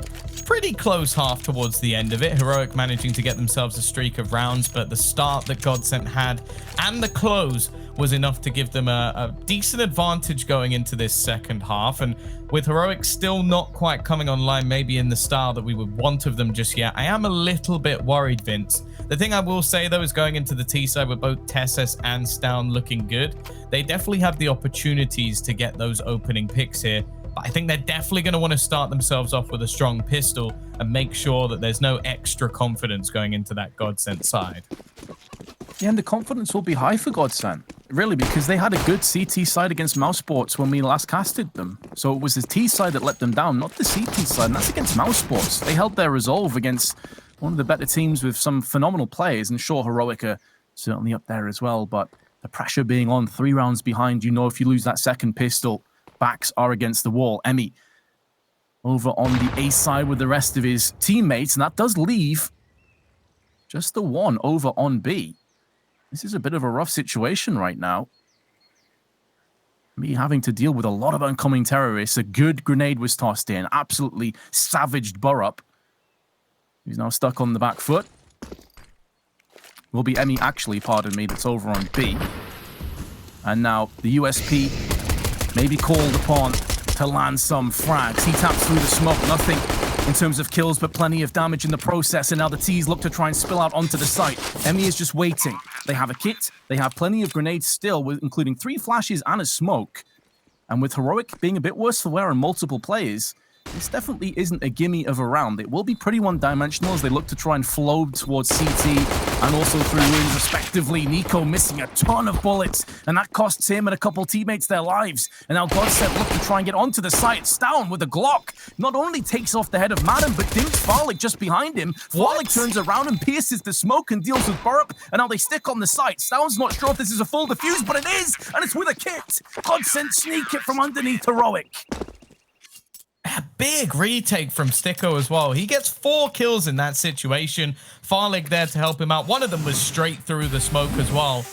pretty close half towards the end of it. Heroic managing to get themselves a streak of rounds, but the start that GODSENT had and the close was enough to give them a decent advantage going into this second half. And with Heroic still not quite coming online, maybe in the style that we would want of them just yet, I am a little bit worried, Vince. The thing I will say, though, is going into the T side with both Tessus and Stown looking good, they definitely have the opportunities to get those opening picks here. But I think they're definitely going to want to start themselves off with a strong pistol and make sure that there's no extra confidence going into that GODSENT side. Yeah, and the confidence will be high for GODSENT, really, because they had a good CT side against Mousesports when we last casted them. So it was the T side that let them down, not the CT side, and that's against Mousesports. They held their resolve against one of the better teams with some phenomenal players, and sure, Heroic are certainly up there as well, but the pressure being on 3 rounds behind, you know, if you lose that second pistol, backs are against the wall. Emmy over on the A side with the rest of his teammates, and that does leave just the one over on B. This is a bit of a rough situation right now. Me having to deal with a lot of oncoming terrorists. A good grenade was tossed in, absolutely savaged Burrup. He's now stuck on the back foot. Will be Emmy, actually, pardon me, that's over on B. And now the USP may be called upon to land some frags. He taps through the smoke, nothing in terms of kills, but plenty of damage in the process. And now the T's look to try and spill out onto the site. Emmy is just waiting. They have a kit. They have plenty of grenades still, including 3 flashes and a smoke. And with Heroic being a bit worse for wear and multiple players, this definitely isn't a gimme of a round. It will be pretty one-dimensional as they look to try and flow towards CT and also through wounds, respectively. Nico missing a ton of bullets, and that costs him and a couple teammates their lives. And now GODSENT look to try and get onto the site. Stown with a Glock not only takes off the head of Madden, but dimps Farlig just behind him. Farlig turns around and pierces the smoke and deals with Burrup, and now they stick on the site. Stown's not sure if this is a full defuse, but it is, and it's with a kit. GODSENT sneak it from underneath Heroic. A big retake from Sticko as well. He gets 4 kills in that situation. Farlig there to help him out. One of them was straight through the smoke as well.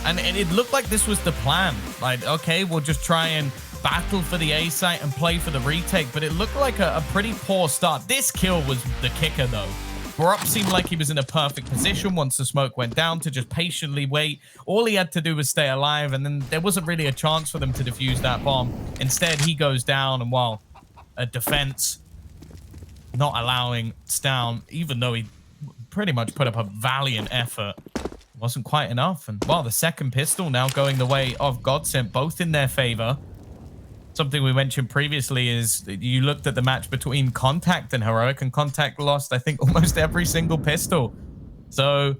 And it looked like this was the plan. Like, okay, we'll just try and battle for the A site and play for the retake. But it looked like a pretty poor start. This kill was the kicker, though. Burrup seemed like he was in a perfect position once the smoke went down to just patiently wait. All he had to do was stay alive, and then there wasn't really a chance for them to defuse that bomb. Instead, he goes down, and well, a defense not allowing Stown, even though he pretty much put up a valiant effort, wasn't quite enough. And well, the second pistol now going the way of GODSENT, both in their favor. Something we mentioned previously is you looked at the match between Contact and Heroic, and Contact lost, I think, almost every single pistol. So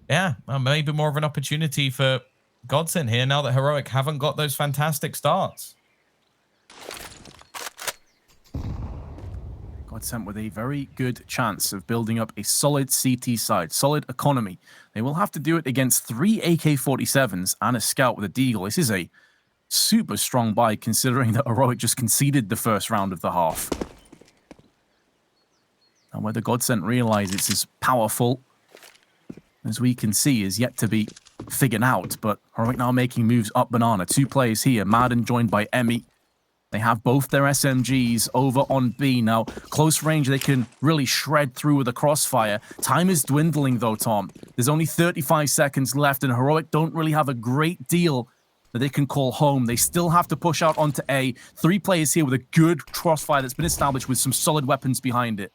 yeah, maybe more of an opportunity for GODSENT here now that Heroic haven't got those fantastic starts. GODSENT with a very good chance of building up a solid CT side, solid economy. They will have to do it against 3 AK-47s and a scout with a deagle. This is a super strong buy considering that Heroic just conceded the first round of the half. And whether GODSENT realize it's as powerful as we can see is yet to be figured out. But Heroic now making moves up banana. 2 players here. Madden joined by Emmy. They have both their SMGs over on B. Now, close range, they can really shred through with a crossfire. Time is dwindling, though, Tom. There's only 35 seconds left, and Heroic don't really have a great deal that they can call home. They still have to push out onto A. 3 players here with a good crossfire that's been established with some solid weapons behind it.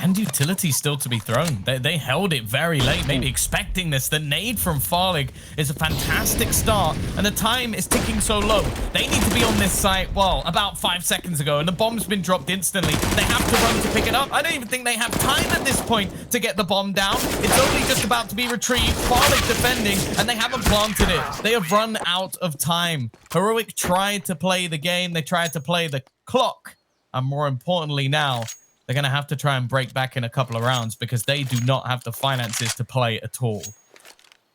And utility still to be thrown. They held it very late, maybe expecting this. The nade from Farlig is a fantastic start, and the time is ticking so low. They need to be on this site, well, about 5 seconds ago, and the bomb's been dropped instantly. They have to run to pick it up. I don't even think they have time at this point to get the bomb down. It's only just about to be retrieved. Farlig defending, and they haven't planted it. They have run out of time. Heroic tried to play the game. They tried to play the clock, and more importantly now, they're going to have to try and break back in a couple of rounds because they do not have the finances to play at all.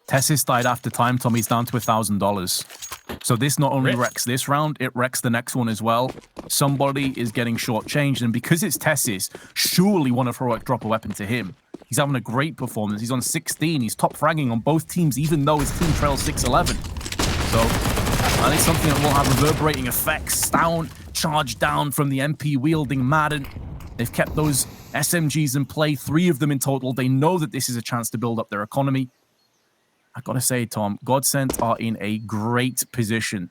Tessus died after time, Tommy's down to $1,000. So this not only wrecks this round, it wrecks the next one as well. Somebody is getting shortchanged, and because it's Tessus, surely one of Heroic drop a weapon to him. He's having a great performance. He's on 16. He's top fragging on both teams, even though his team trails 6-11. So that is something that will have reverberating effects. Stown charge down from the MP-wielding Madden. They've kept those SMGs in play, 3 of them in total. They know that this is a chance to build up their economy. I gotta say, Tom, GODSENT are in a great position.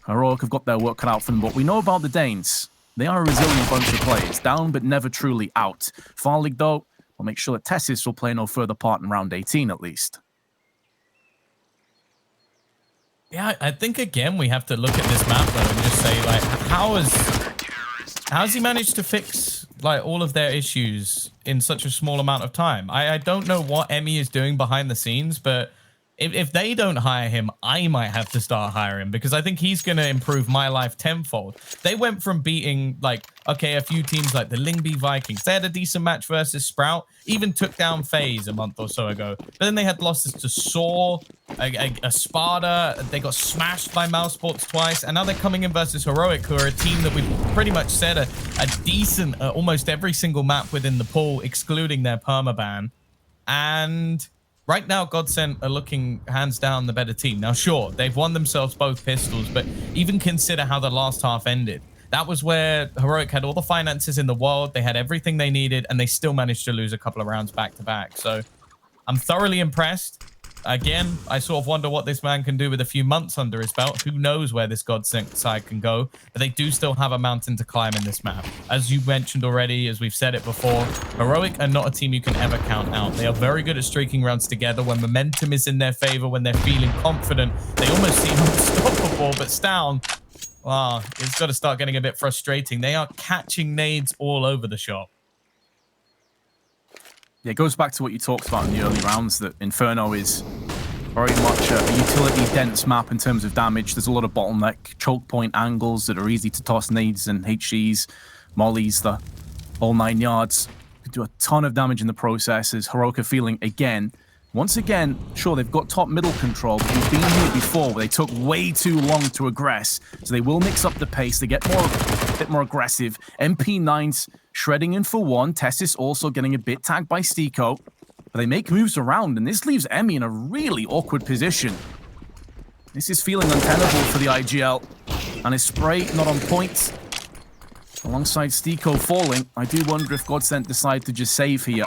Heroic have got their work cut out for them, but we know about the Danes. They are a resilient bunch of players, down but never truly out. Farlig, though, will make sure that Tessis will play no further part in round 18, at least. Yeah, I think, again, we have to look at this map, though, and just say, like, how's he managed to fix, like, all of their issues in such a small amount of time? I don't know what Emmy is doing behind the scenes, but if they don't hire him, I might have to start hiring, because I think he's going to improve my life tenfold. They went from beating, like, okay, a few teams like the Lingby Vikings. They had a decent match versus Sprout, even took down FaZe a month or so ago. But then they had losses to Saw, a Sparta. They got smashed by Mousesports twice. And now they're coming in versus Heroic, who are a team that we've pretty much said a decent, almost every single map within the pool, excluding their permaban. And right now, GODSENT are looking hands down the better team. Now, sure, they've won themselves both pistols, but even consider how the last half ended. That was where Heroic had all the finances in the world. They had everything they needed, and they still managed to lose a couple of rounds back to back. So I'm thoroughly impressed. Again, I sort of wonder what this man can do with a few months under his belt. Who knows where this GODSENT side can go, but they do still have a mountain to climb in this map. As you mentioned already, as we've said it before, Heroic are not a team you can ever count out. They are very good at streaking rounds together. When momentum is in their favor, when they're feeling confident, they almost seem unstoppable, but Stown, wow, it's got to start getting a bit frustrating. They are catching nades all over the shop. Yeah, it goes back to what you talked about in the early rounds, that Inferno is very much a utility-dense map in terms of damage. There's a lot of bottleneck, choke point angles that are easy to toss nades and HEs, mollies, the whole 9 yards. Could do a ton of damage in the process, as Heroic are feeling again. Once again, sure, they've got top-middle control, but we've been here before where they took way too long to aggress. So they will mix up the pace. They get a bit more aggressive. MP9's shredding in for 1. Tessis also getting a bit tagged by Stiko. But they make moves around, and this leaves Emmy in a really awkward position. This is feeling untenable for the IGL. And his spray not on point. Alongside Stiko falling, I do wonder if GODSENT decide to just save here.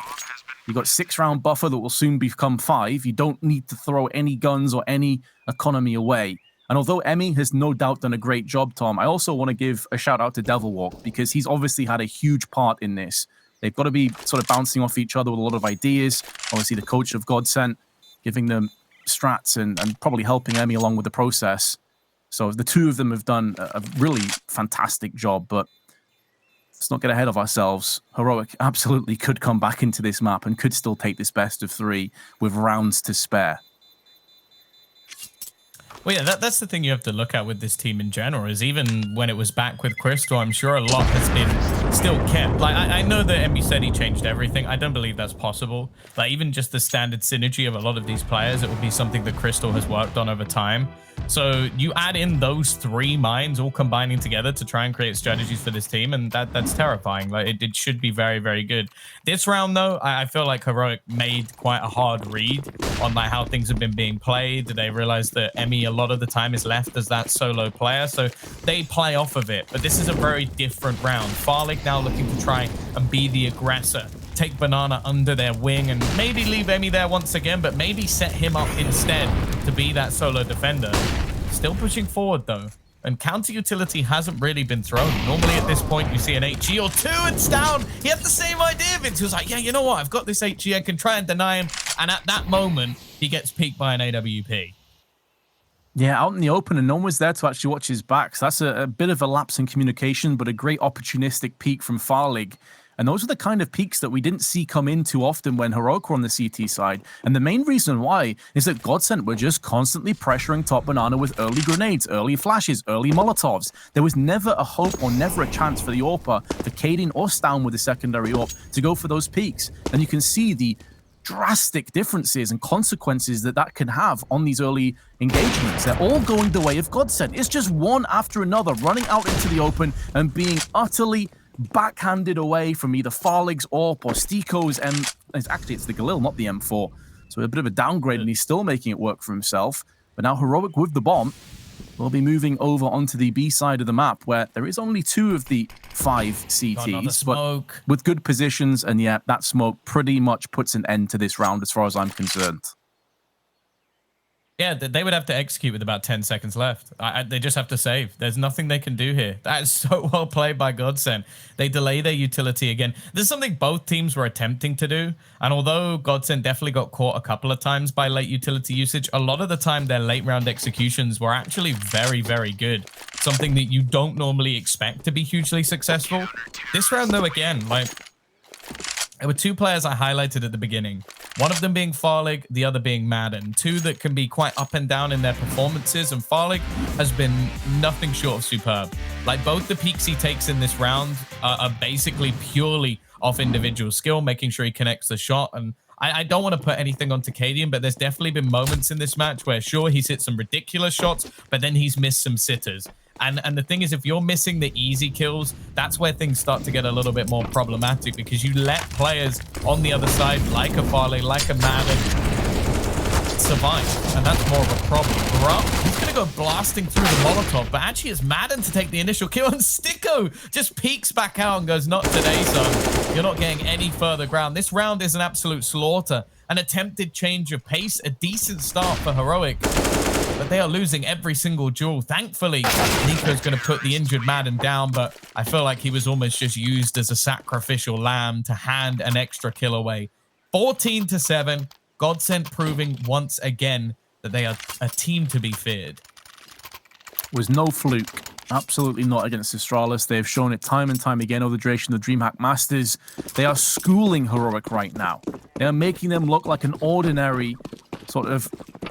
You've got 6-round buffer that will soon become 5. You don't need to throw any guns or any economy away. And although Emmy has no doubt done a great job, Tom, I also want to give a shout out to Devilwalk, because he's obviously had a huge part in this. They've got to be sort of bouncing off each other with a lot of ideas. Obviously, the coach of GODSENT giving them strats and probably helping Emmy along with the process. So the two of them have done a really fantastic job, but let's not get ahead of ourselves. Heroic absolutely could come back into this map and could still take this best of 3 with rounds to spare. Well, yeah, that's the thing you have to look at with this team in general, is even when it was back with Crystal, I'm sure a lot has been still kept. Like, I know that Emmy said he changed everything. I don't believe that's possible. Like, even just the standard synergy of a lot of these players, it would be something that Crystal has worked on over time. So you add in those 3 minds all combining together to try and create strategies for this team, and that's terrifying. Like, it should be very, very good. This round, though, I feel like Heroic made quite a hard read on like how things have been being played. They realized that Emmy a lot of the time is left as that solo player, so they play off of it. But this is a very different round. Farlig now looking to try and be the aggressor, take Banana under their wing and maybe leave Emmy there once again, but maybe set him up instead to be that solo defender. Still pushing forward though, and counter utility hasn't really been thrown. Normally at this point you see an HE or 2 and it's down. He had the same idea, Vince. He was like, yeah, you know what, I've got this HE, I can try and deny him, and at that moment he gets peeked by an AWP. Yeah, out in the open, and no one was there to actually watch his back. So that's a bit of a lapse in communication, but a great opportunistic peek from Farlig. And those are the kind of peaks that we didn't see come in too often when Heroic were on the CT side. And the main reason why is that GODSENT were just constantly pressuring Top Banana with early grenades, early flashes, early Molotovs. There was never a hope or never a chance for the AWPer, for Kaden or Stown with the secondary AWP, to go for those peaks. And you can see the drastic differences and consequences that can have on these early engagements. They're all going the way of GODSENT. It's just one after another, running out into the open and being utterly backhanded away from either Farlig's AWP or Stiko's it's the Galil, not the M4. So a bit of a downgrade, and he's still making it work for himself. But now Heroic with the bomb, will be moving over onto the B side of the map, where there is only 2 of the 5 CTs, but with good positions, and yeah, that smoke pretty much puts an end to this round as far as I'm concerned. Yeah, they would have to execute with about 10 seconds left. They just have to save. There's nothing they can do here. That is so well played by GODSENT. They delay their utility again. This is something both teams were attempting to do. And although GODSENT definitely got caught a couple of times by late utility usage, a lot of the time their late round executions were actually very, very good. Something that you don't normally expect to be hugely successful. This round, though, again, like, there were 2 players I highlighted at the beginning. One of them being Farlig, the other being Madden. 2 that can be quite up and down in their performances, and Farlig has been nothing short of superb. Like, both the peaks he takes in this round are basically purely off individual skill, making sure he connects the shot. And I don't want to put anything onto Cadian, but there's definitely been moments in this match where, sure, he's hit some ridiculous shots, but then he's missed some sitters. And the thing is, if you're missing the easy kills, that's where things start to get a little bit more problematic, because you let players on the other side, like a Farley, like a Madden, survive. And that's more of a problem. Grubb, he's going to go blasting through the Molotov, but actually it's Madden to take the initial kill, and Sticko just peeks back out and goes, not today, son. You're not getting any further ground. This round is an absolute slaughter. An attempted change of pace, a decent start for Heroic, but they are losing every single duel. Thankfully, Nico's going to put the injured Madden down, but I feel like he was almost just used as a sacrificial lamb to hand an extra kill away. 14-7, GODSENT proving once again that they are a team to be feared. Was no fluke. Absolutely not against Astralis. They've shown it time and time again over the duration of the DreamHack Masters. They are schooling Heroic right now. They are making them look like an ordinary sort of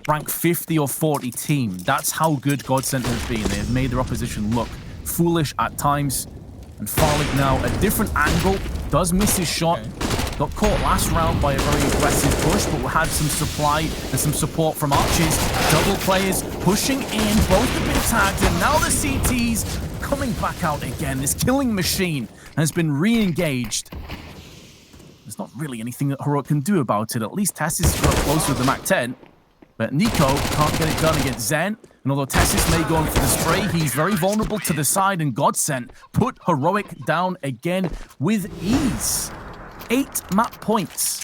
rank 50 or 40 team. That's how good GODSENT has been. They have made their opposition look foolish at times. And Farlig now, a different angle, does miss his shot. Got caught last round by a very aggressive push, but had some supply and some support from Archers. Double players pushing in, both have been tagged, and now the CTs coming back out again. This killing machine has been re-engaged. There's not really anything that Heroic can do about it. At least Tessis got closer to the Mac 10. But Nico can't get it done against Zen. And although Tessis may go in for the spray, he's very vulnerable to the side, and GODSENT put Heroic down again with ease. 8 map points.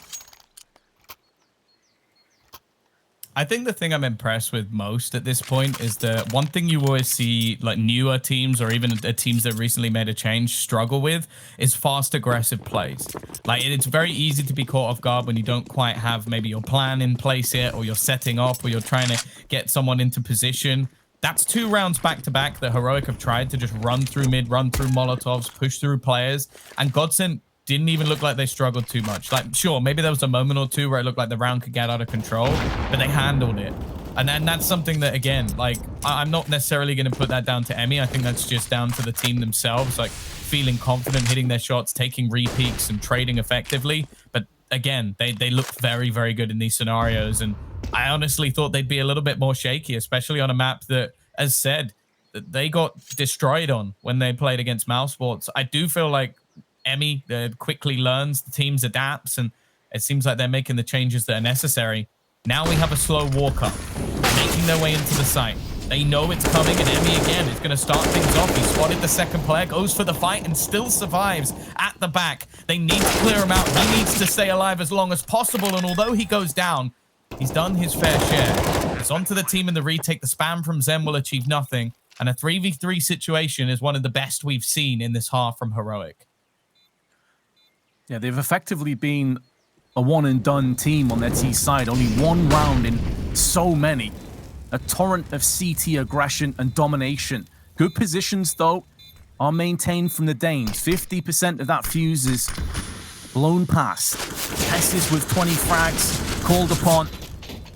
I think the thing I'm impressed with most at this point is that one thing you always see like newer teams or even teams that recently made a change struggle with is fast aggressive plays. Like, it's very easy to be caught off guard when you don't quite have maybe your plan in place yet, or you're setting up, or you're trying to get someone into position. That's 2 rounds back to back that Heroic have tried to just run through mid, run through Molotovs, push through players, and GODSENT didn't even look like they struggled too much. Like, sure, maybe there was a moment or 2 where it looked like the round could get out of control, but they handled it. And then that's something that, again, like, I'm not necessarily going to put that down to Emmy. I think that's just down to the team themselves, like, feeling confident, hitting their shots, taking re-peaks, and trading effectively. But again, they look very, very good in these scenarios. And I honestly thought they'd be a little bit more shaky, especially on a map that, as said, they got destroyed on when they played against Mousesports. I do feel like Emmy quickly learns, the teams adapts, and it seems like they're making the changes that are necessary. Now we have a slow walk up, making their way into the site. They know it's coming, and Emmy again is going to start things off. He spotted the second player, goes for the fight, and still survives at the back. They need to clear him out. He needs to stay alive as long as possible, and although he goes down, he's done his fair share. It's onto the team in the retake. The spam from Zen will achieve nothing, and a 3v3 situation is one of the best we've seen in this half from Heroic. Yeah, they've effectively been a one-and-done team on their T side. Only 1 round in so many. A torrent of CT aggression and domination. Good positions, though, are maintained from the Danes. 50% of that fuse is blown past. Tessis with 20 frags called upon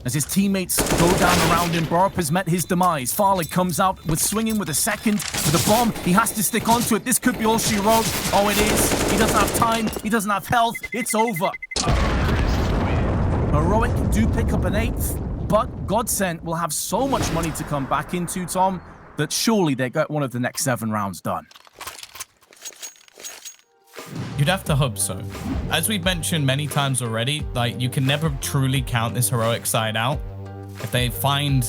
as his teammates go down around him. Borop has met his demise. Farlig comes out with swinging with a second with a bomb. He has to stick onto it. This could be all she wrote. Oh, it is. He doesn't have time. He doesn't have health. It's over. Heroic do pick up an 8th, but GODSENT will have so much money to come back into, Tom, that surely they get one of the next 7 rounds done. You'd have to hope so. As we've mentioned many times already, like, you can never truly count this Heroic side out. If they find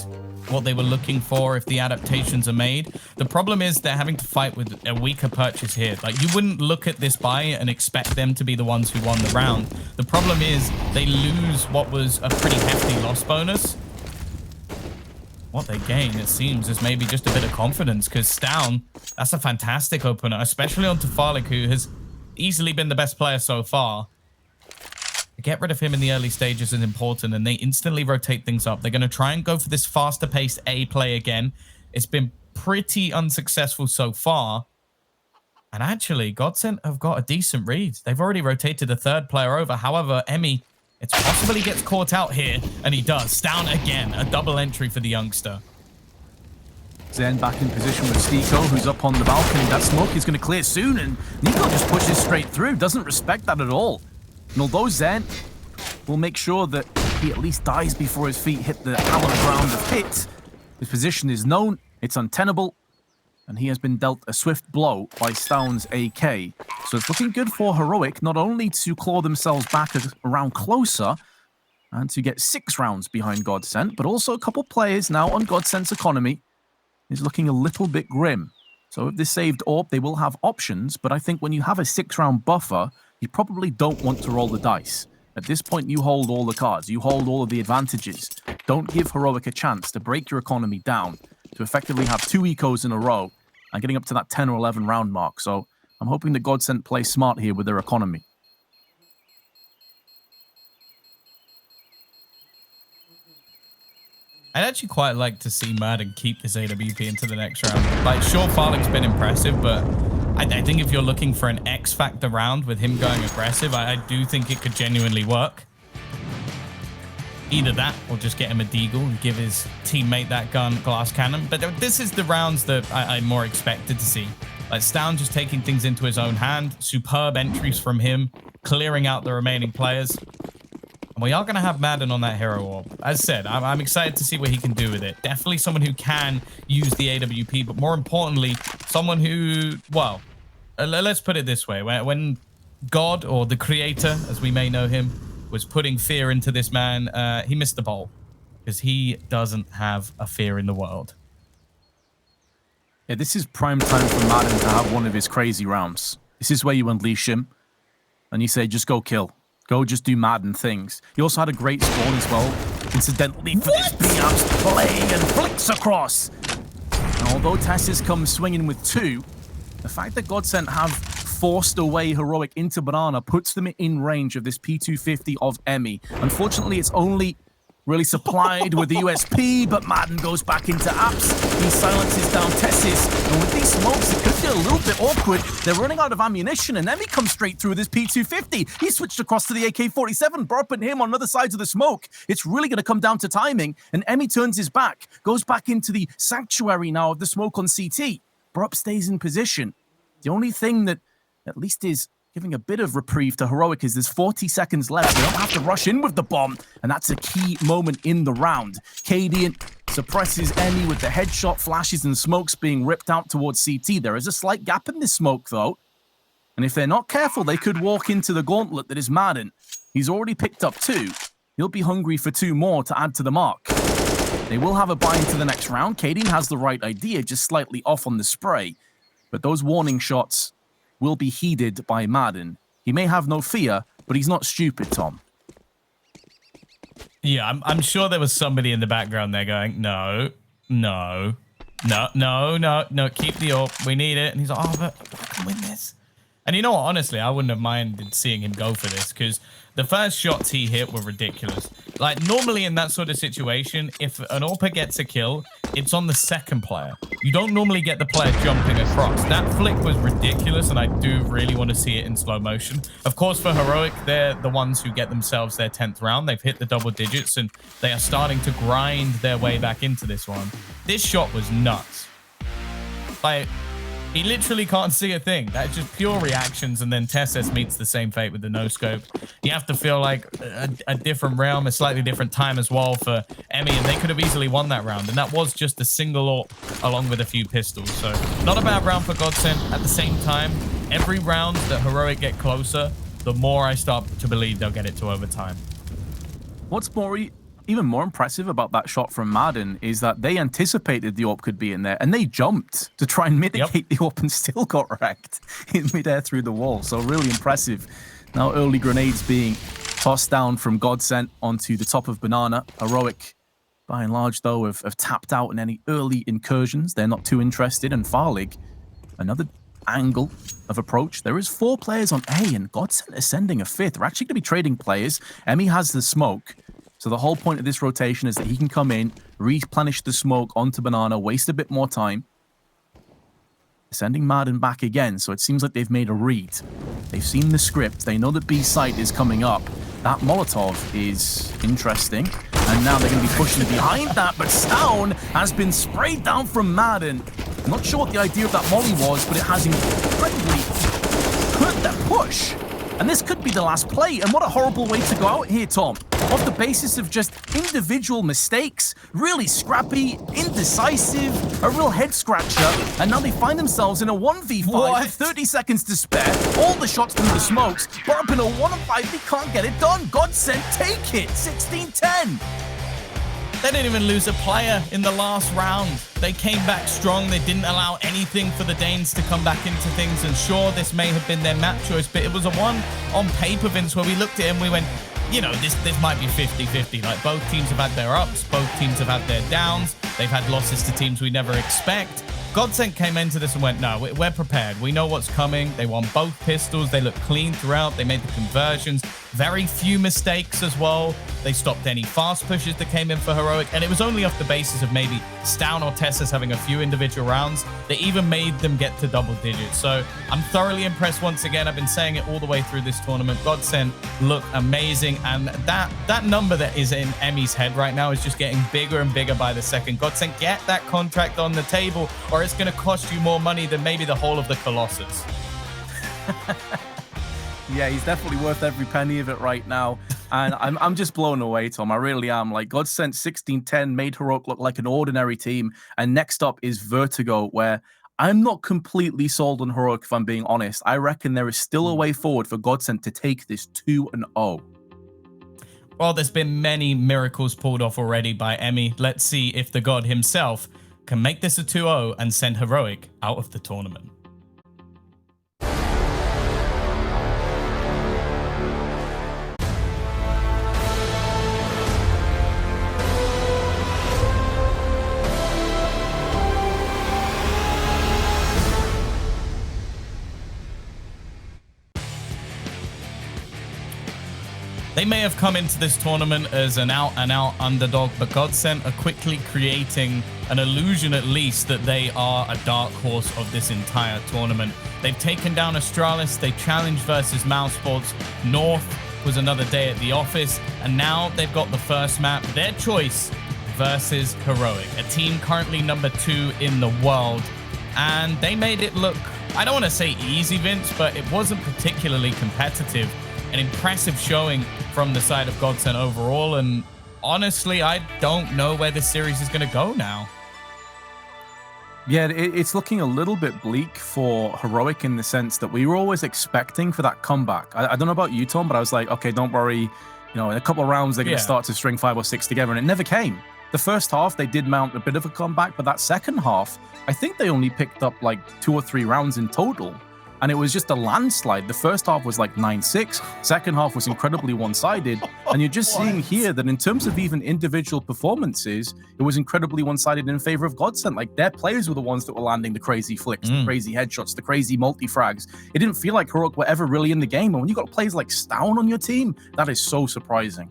what they were looking for if the adaptations are made. The problem is they're having to fight with a weaker purchase here. Like, you wouldn't look at this buy and expect them to be the ones who won the round. The problem is they lose what was a pretty hefty loss bonus. What they gain, it seems, is maybe just a bit of confidence, because Stown, that's a fantastic opener, especially on Tefalik, who has easily been the best player so far. Get rid of him in the early stages is important, and they instantly rotate things up. They're going to try and go for this faster-paced A play again. It's been pretty unsuccessful so far. And actually, GODSENT have got a decent read. They've already rotated a third player over. However, Emmy, it's possible he gets caught out here, and he does. Down again, a double entry for the youngster. Zen back in position with Stiko, who's up on the balcony. That smoke is going to clear soon, and Nico just pushes straight through. Doesn't respect that at all. And although Zen will make sure that he at least dies before his feet hit the hallowed ground of pit, his position is known, it's untenable, and he has been dealt a swift blow by Stown's AK. So it's looking good for Heroic, not only to claw themselves back around closer and to get 6 rounds behind GODSENT, but also a couple players now on GODSENT's economy is looking a little bit grim. So if this saved AWP, they will have options, but I think when you have a 6-round buffer, you probably don't want to roll the dice. At this point, you hold all the cards. You hold all of the advantages. Don't give Heroic a chance to break your economy down, to effectively have 2 ecos in a row and getting up to that 10 or 11 round mark. So I'm hoping that GODSENT play smart here with their economy. I'd actually quite like to see Madden keep this AWP into the next round. Like, sure, Farlick's been impressive, but I think if you're looking for an X factor round with him going aggressive, I do think it could genuinely work. Either that or just get him a deagle and give his teammate that gun glass cannon. But this is the rounds that I'm more expected to see. Like, Stown just taking things into his own hand. Superb entries from him, clearing out the remaining players. And we are going to have Madden on that hero orb. As said, I'm excited to see what he can do with it. Definitely someone who can use the AWP, but more importantly, someone who, well, let's put it this way. When God, or the creator, as we may know him, was putting fear into this man, he missed the bowl. Because he doesn't have a fear in the world. Yeah, this is prime time for Madden to have one of his crazy rounds. This is where you unleash him, and you say, just go kill. Go just do Madden things. He also had a great spawn as well, incidentally, for this B-Amps playing and flicks across. And although Tessis comes swinging with 2, the fact that GODSENT have forced away Heroic into Banana puts them in range of this P250 of Emmy. Unfortunately, it's only really supplied with the USP, but Madden goes back into apps. He silences down Tessis, and with these smokes, it could get a little bit awkward. They're running out of ammunition, and Emmy comes straight through this P250. He switched across to the AK-47, burping him on other sides of the smoke. It's really going to come down to timing, and Emmy turns his back, goes back into the sanctuary now of the smoke on CT. Burp stays in position. The only thing that at least is giving a bit of reprieve to Heroic is there's 40 seconds left. They don't have to rush in with the bomb, and that's a key moment in the round. Cadian suppresses Emmy with the headshot flashes and smokes being ripped out towards CT. There is a slight gap in this smoke, though, and if they're not careful, they could walk into the gauntlet that is Madden. He's already picked up 2. He'll be hungry for 2 more to add to the mark. They will have a buy into the next round. Cadian has the right idea, just slightly off on the spray, but those warning shots will be heeded by Madden. He may have no fear, but he's not stupid, Tom. Yeah, I'm sure there was somebody in the background there going, no, keep the AWP, we need it. And he's like, oh, but I can win this. And you know what, honestly, I wouldn't have minded seeing him go for this, because the first shots he hit were ridiculous. Like, normally in that sort of situation, if an AWPer gets a kill, it's on the second player. You don't normally get the player jumping across. That flick was ridiculous, and I do really want to see it in slow motion. Of course, for Heroic, they're the ones who get themselves their 10th round. They've hit the double digits, and they are starting to grind their way back into this one. This shot was nuts. Like, he literally can't see a thing. That's just pure reactions, and then Tessis meets the same fate with the no-scope. You have to feel like a different realm, a slightly different time as well for Emmy, and they could have easily won that round, and that was just a single AWP along with a few pistols. So not a bad round for GODSENT. At the same time, every round that Heroic get closer, the more I start to believe they'll get it to overtime. What's more, even more impressive about that shot from Madden is that they anticipated the AWP could be in there and they jumped to try and mitigate the AWP and still got wrecked in midair through the wall. So really impressive. Now early grenades being tossed down from GODSENT onto the top of Banana. Heroic, by and large, though, have tapped out in any early incursions. They're not too interested. And Farlig, another angle of approach. There is 4 players on A, and GODSENT is sending a 5th. They're actually going to be trading players. Emmy has the smoke. So the whole point of this rotation is that he can come in, replenish the smoke onto Banana, waste a bit more time. Sending Madden back again, so it seems like they've made a read. They've seen the script. They know that B site is coming up. That Molotov is interesting. And now they're going to be pushing behind that, but Stown has been sprayed down from Madden. I'm not sure what the idea of that molly was, but it has incredibly hurt that push. And this could be the last play, and what a horrible way to go out here, Tom. Off the basis of just individual mistakes, really scrappy, indecisive, a real head-scratcher, and now they find themselves in a 1v5 with 30 seconds to spare, all the shots through the smokes, but up in a 1-5, they can't get it done. GODSENT take it, 16-10. They didn't even lose a player in the last round. They came back strong. They didn't allow anything for the Danes to come back into things. And sure, this may have been their map choice, but it was a one on paper, Vince, where we looked at it and we went, you know, this might be 50-50. Like, both teams have had their ups, both teams have had their downs. They've had losses to teams we never expect. GODSENT came into this and went, no, we're prepared. We know what's coming. They won both pistols. They looked clean throughout. They made the conversions. Very few mistakes as well. They stopped any fast pushes that came in for Heroic. And it was only off the basis of maybe Stown or Tessas having a few individual rounds. They even made them get to double digits. So I'm thoroughly impressed once again. I've been saying it all the way through this tournament. GODSENT look amazing. And that number that is in Emmy's head right now is just getting bigger and bigger by the second. GODSENT, get that contract on the table, or it's going to cost you more money than maybe the whole of the Colossus. Yeah, he's definitely worth every penny of it right now. And I'm just blown away, Tom. I really am. Like, GODSENT 16-10 made Heroic look like an ordinary team. And next up is Vertigo, where I'm not completely sold on Heroic, if I'm being honest. I reckon there is still a way forward for GODSENT to take this 2-0. Well, there's been many miracles pulled off already by Emmy. Let's see if the god himself can make this a 2-0 and send Heroic out of the tournament. They may have come into this tournament as an out-and-out underdog, but GODSENT are quickly creating an illusion, at least, that they are a dark horse of this entire tournament. They've taken down Astralis, they challenged versus Mousesports, North was another day at the office, and now they've got the first map, their choice, versus Heroic, a team currently number 2 in the world. And they made it look, I don't want to say easy, Vince, but it wasn't particularly competitive. An impressive showing from the side of GODSENT overall, and honestly, I don't know where this series is going to go now. Yeah, it's looking a little bit bleak for Heroic in the sense that we were always expecting for that comeback. I don't know about you, Tom, but I was like, okay, don't worry. You know, in a couple of rounds, they're going to start to string 5 or 6 together, and it never came. The first half, they did mount a bit of a comeback, but that second half, I think they only picked up like 2 or 3 rounds in total. And it was just a landslide. The first half was like 9-6. Second half was incredibly one-sided. And you're just seeing here that in terms of even individual performances, it was incredibly one-sided in favor of GODSENT. Like, their players were the ones that were landing the crazy flicks, the crazy headshots, the crazy multi-frags. It didn't feel like Heroic were ever really in the game. And when you got players like Stown on your team, that is so surprising.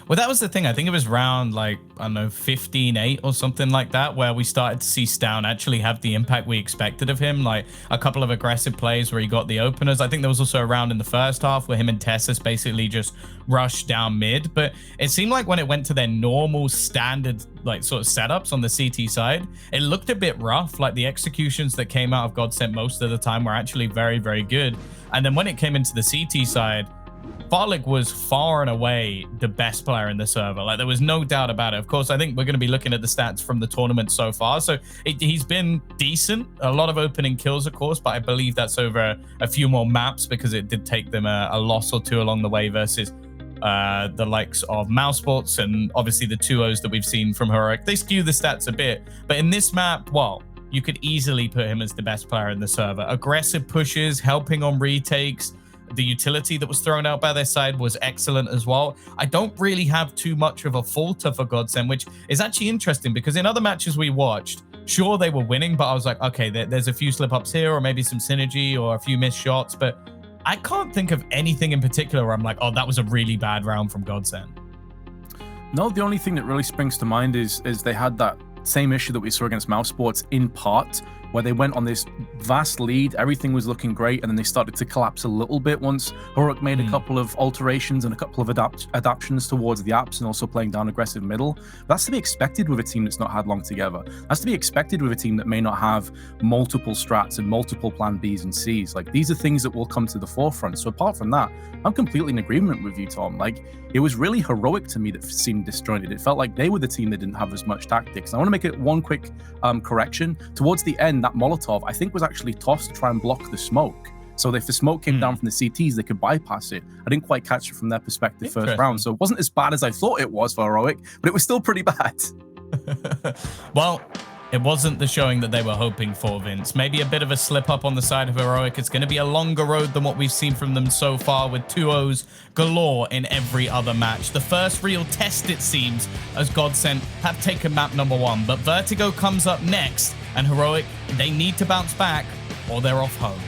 Well, that was the thing. I think it was round, like, I don't know, 15-8 or something like that, where we started to see Stown actually have the impact we expected of him. Like, a couple of aggressive plays where he got the openers. I think there was also a round in the first half where him and Tessas basically just rushed down mid. But it seemed like when it went to their normal standard, like, sort of setups on the CT side, it looked a bit rough. Like, the executions that came out of GODSENT most of the time were actually very, very good. And then when it came into the CT side, Farlig was far and away the best player in the server. Like, there was no doubt about it. Of course, I think we're going to be looking at the stats from the tournament so far. So he's been decent. A lot of opening kills, of course, but I believe that's over a few more maps because it did take them a loss or two along the way versus the likes of Mousesports and obviously the 2-0s that we've seen from Heroic. They skew the stats a bit, but in this map, well, you could easily put him as the best player in the server. Aggressive pushes, helping on retakes. The utility that was thrown out by their side was excellent as well. I don't really have too much of a falter for GODSENT, which is actually interesting because in other matches we watched, sure, they were winning, but I was like, okay, there's a few slip-ups here or maybe some synergy or a few missed shots, but I can't think of anything in particular where I'm like, oh, that was a really bad round from GODSENT. No, the only thing that really springs to mind is they had that same issue that we saw against Mousesports in part, where they went on this vast lead, everything was looking great, and then they started to collapse a little bit once Heroic made a couple of alterations and a couple of adaptations towards the apps and also playing down aggressive middle. That's to be expected with a team that's not had long together. That's to be expected with a team that may not have multiple strats and multiple plan Bs and Cs. Like, these are things that will come to the forefront. So apart from that, I'm completely in agreement with you, Tom. Like, it was really Heroic to me that seemed disjointed. It felt like they were the team that didn't have as much tactics. I want to make it one quick correction. Towards the end, that Molotov, I think, was actually tossed to try and block the smoke. So if the smoke came down from the CTs, they could bypass it. I didn't quite catch it from their perspective first round. So it wasn't as bad as I thought it was for Heroic, but it was still pretty bad. Well, it wasn't the showing that they were hoping for, Vince. Maybe a bit of a slip up on the side of Heroic. It's going to be a longer road than what we've seen from them so far, with 2-0s galore in every other match. The first real test, it seems, as GODSENT have taken map number 1. But Vertigo comes up next, and Heroic, they need to bounce back or they're off home.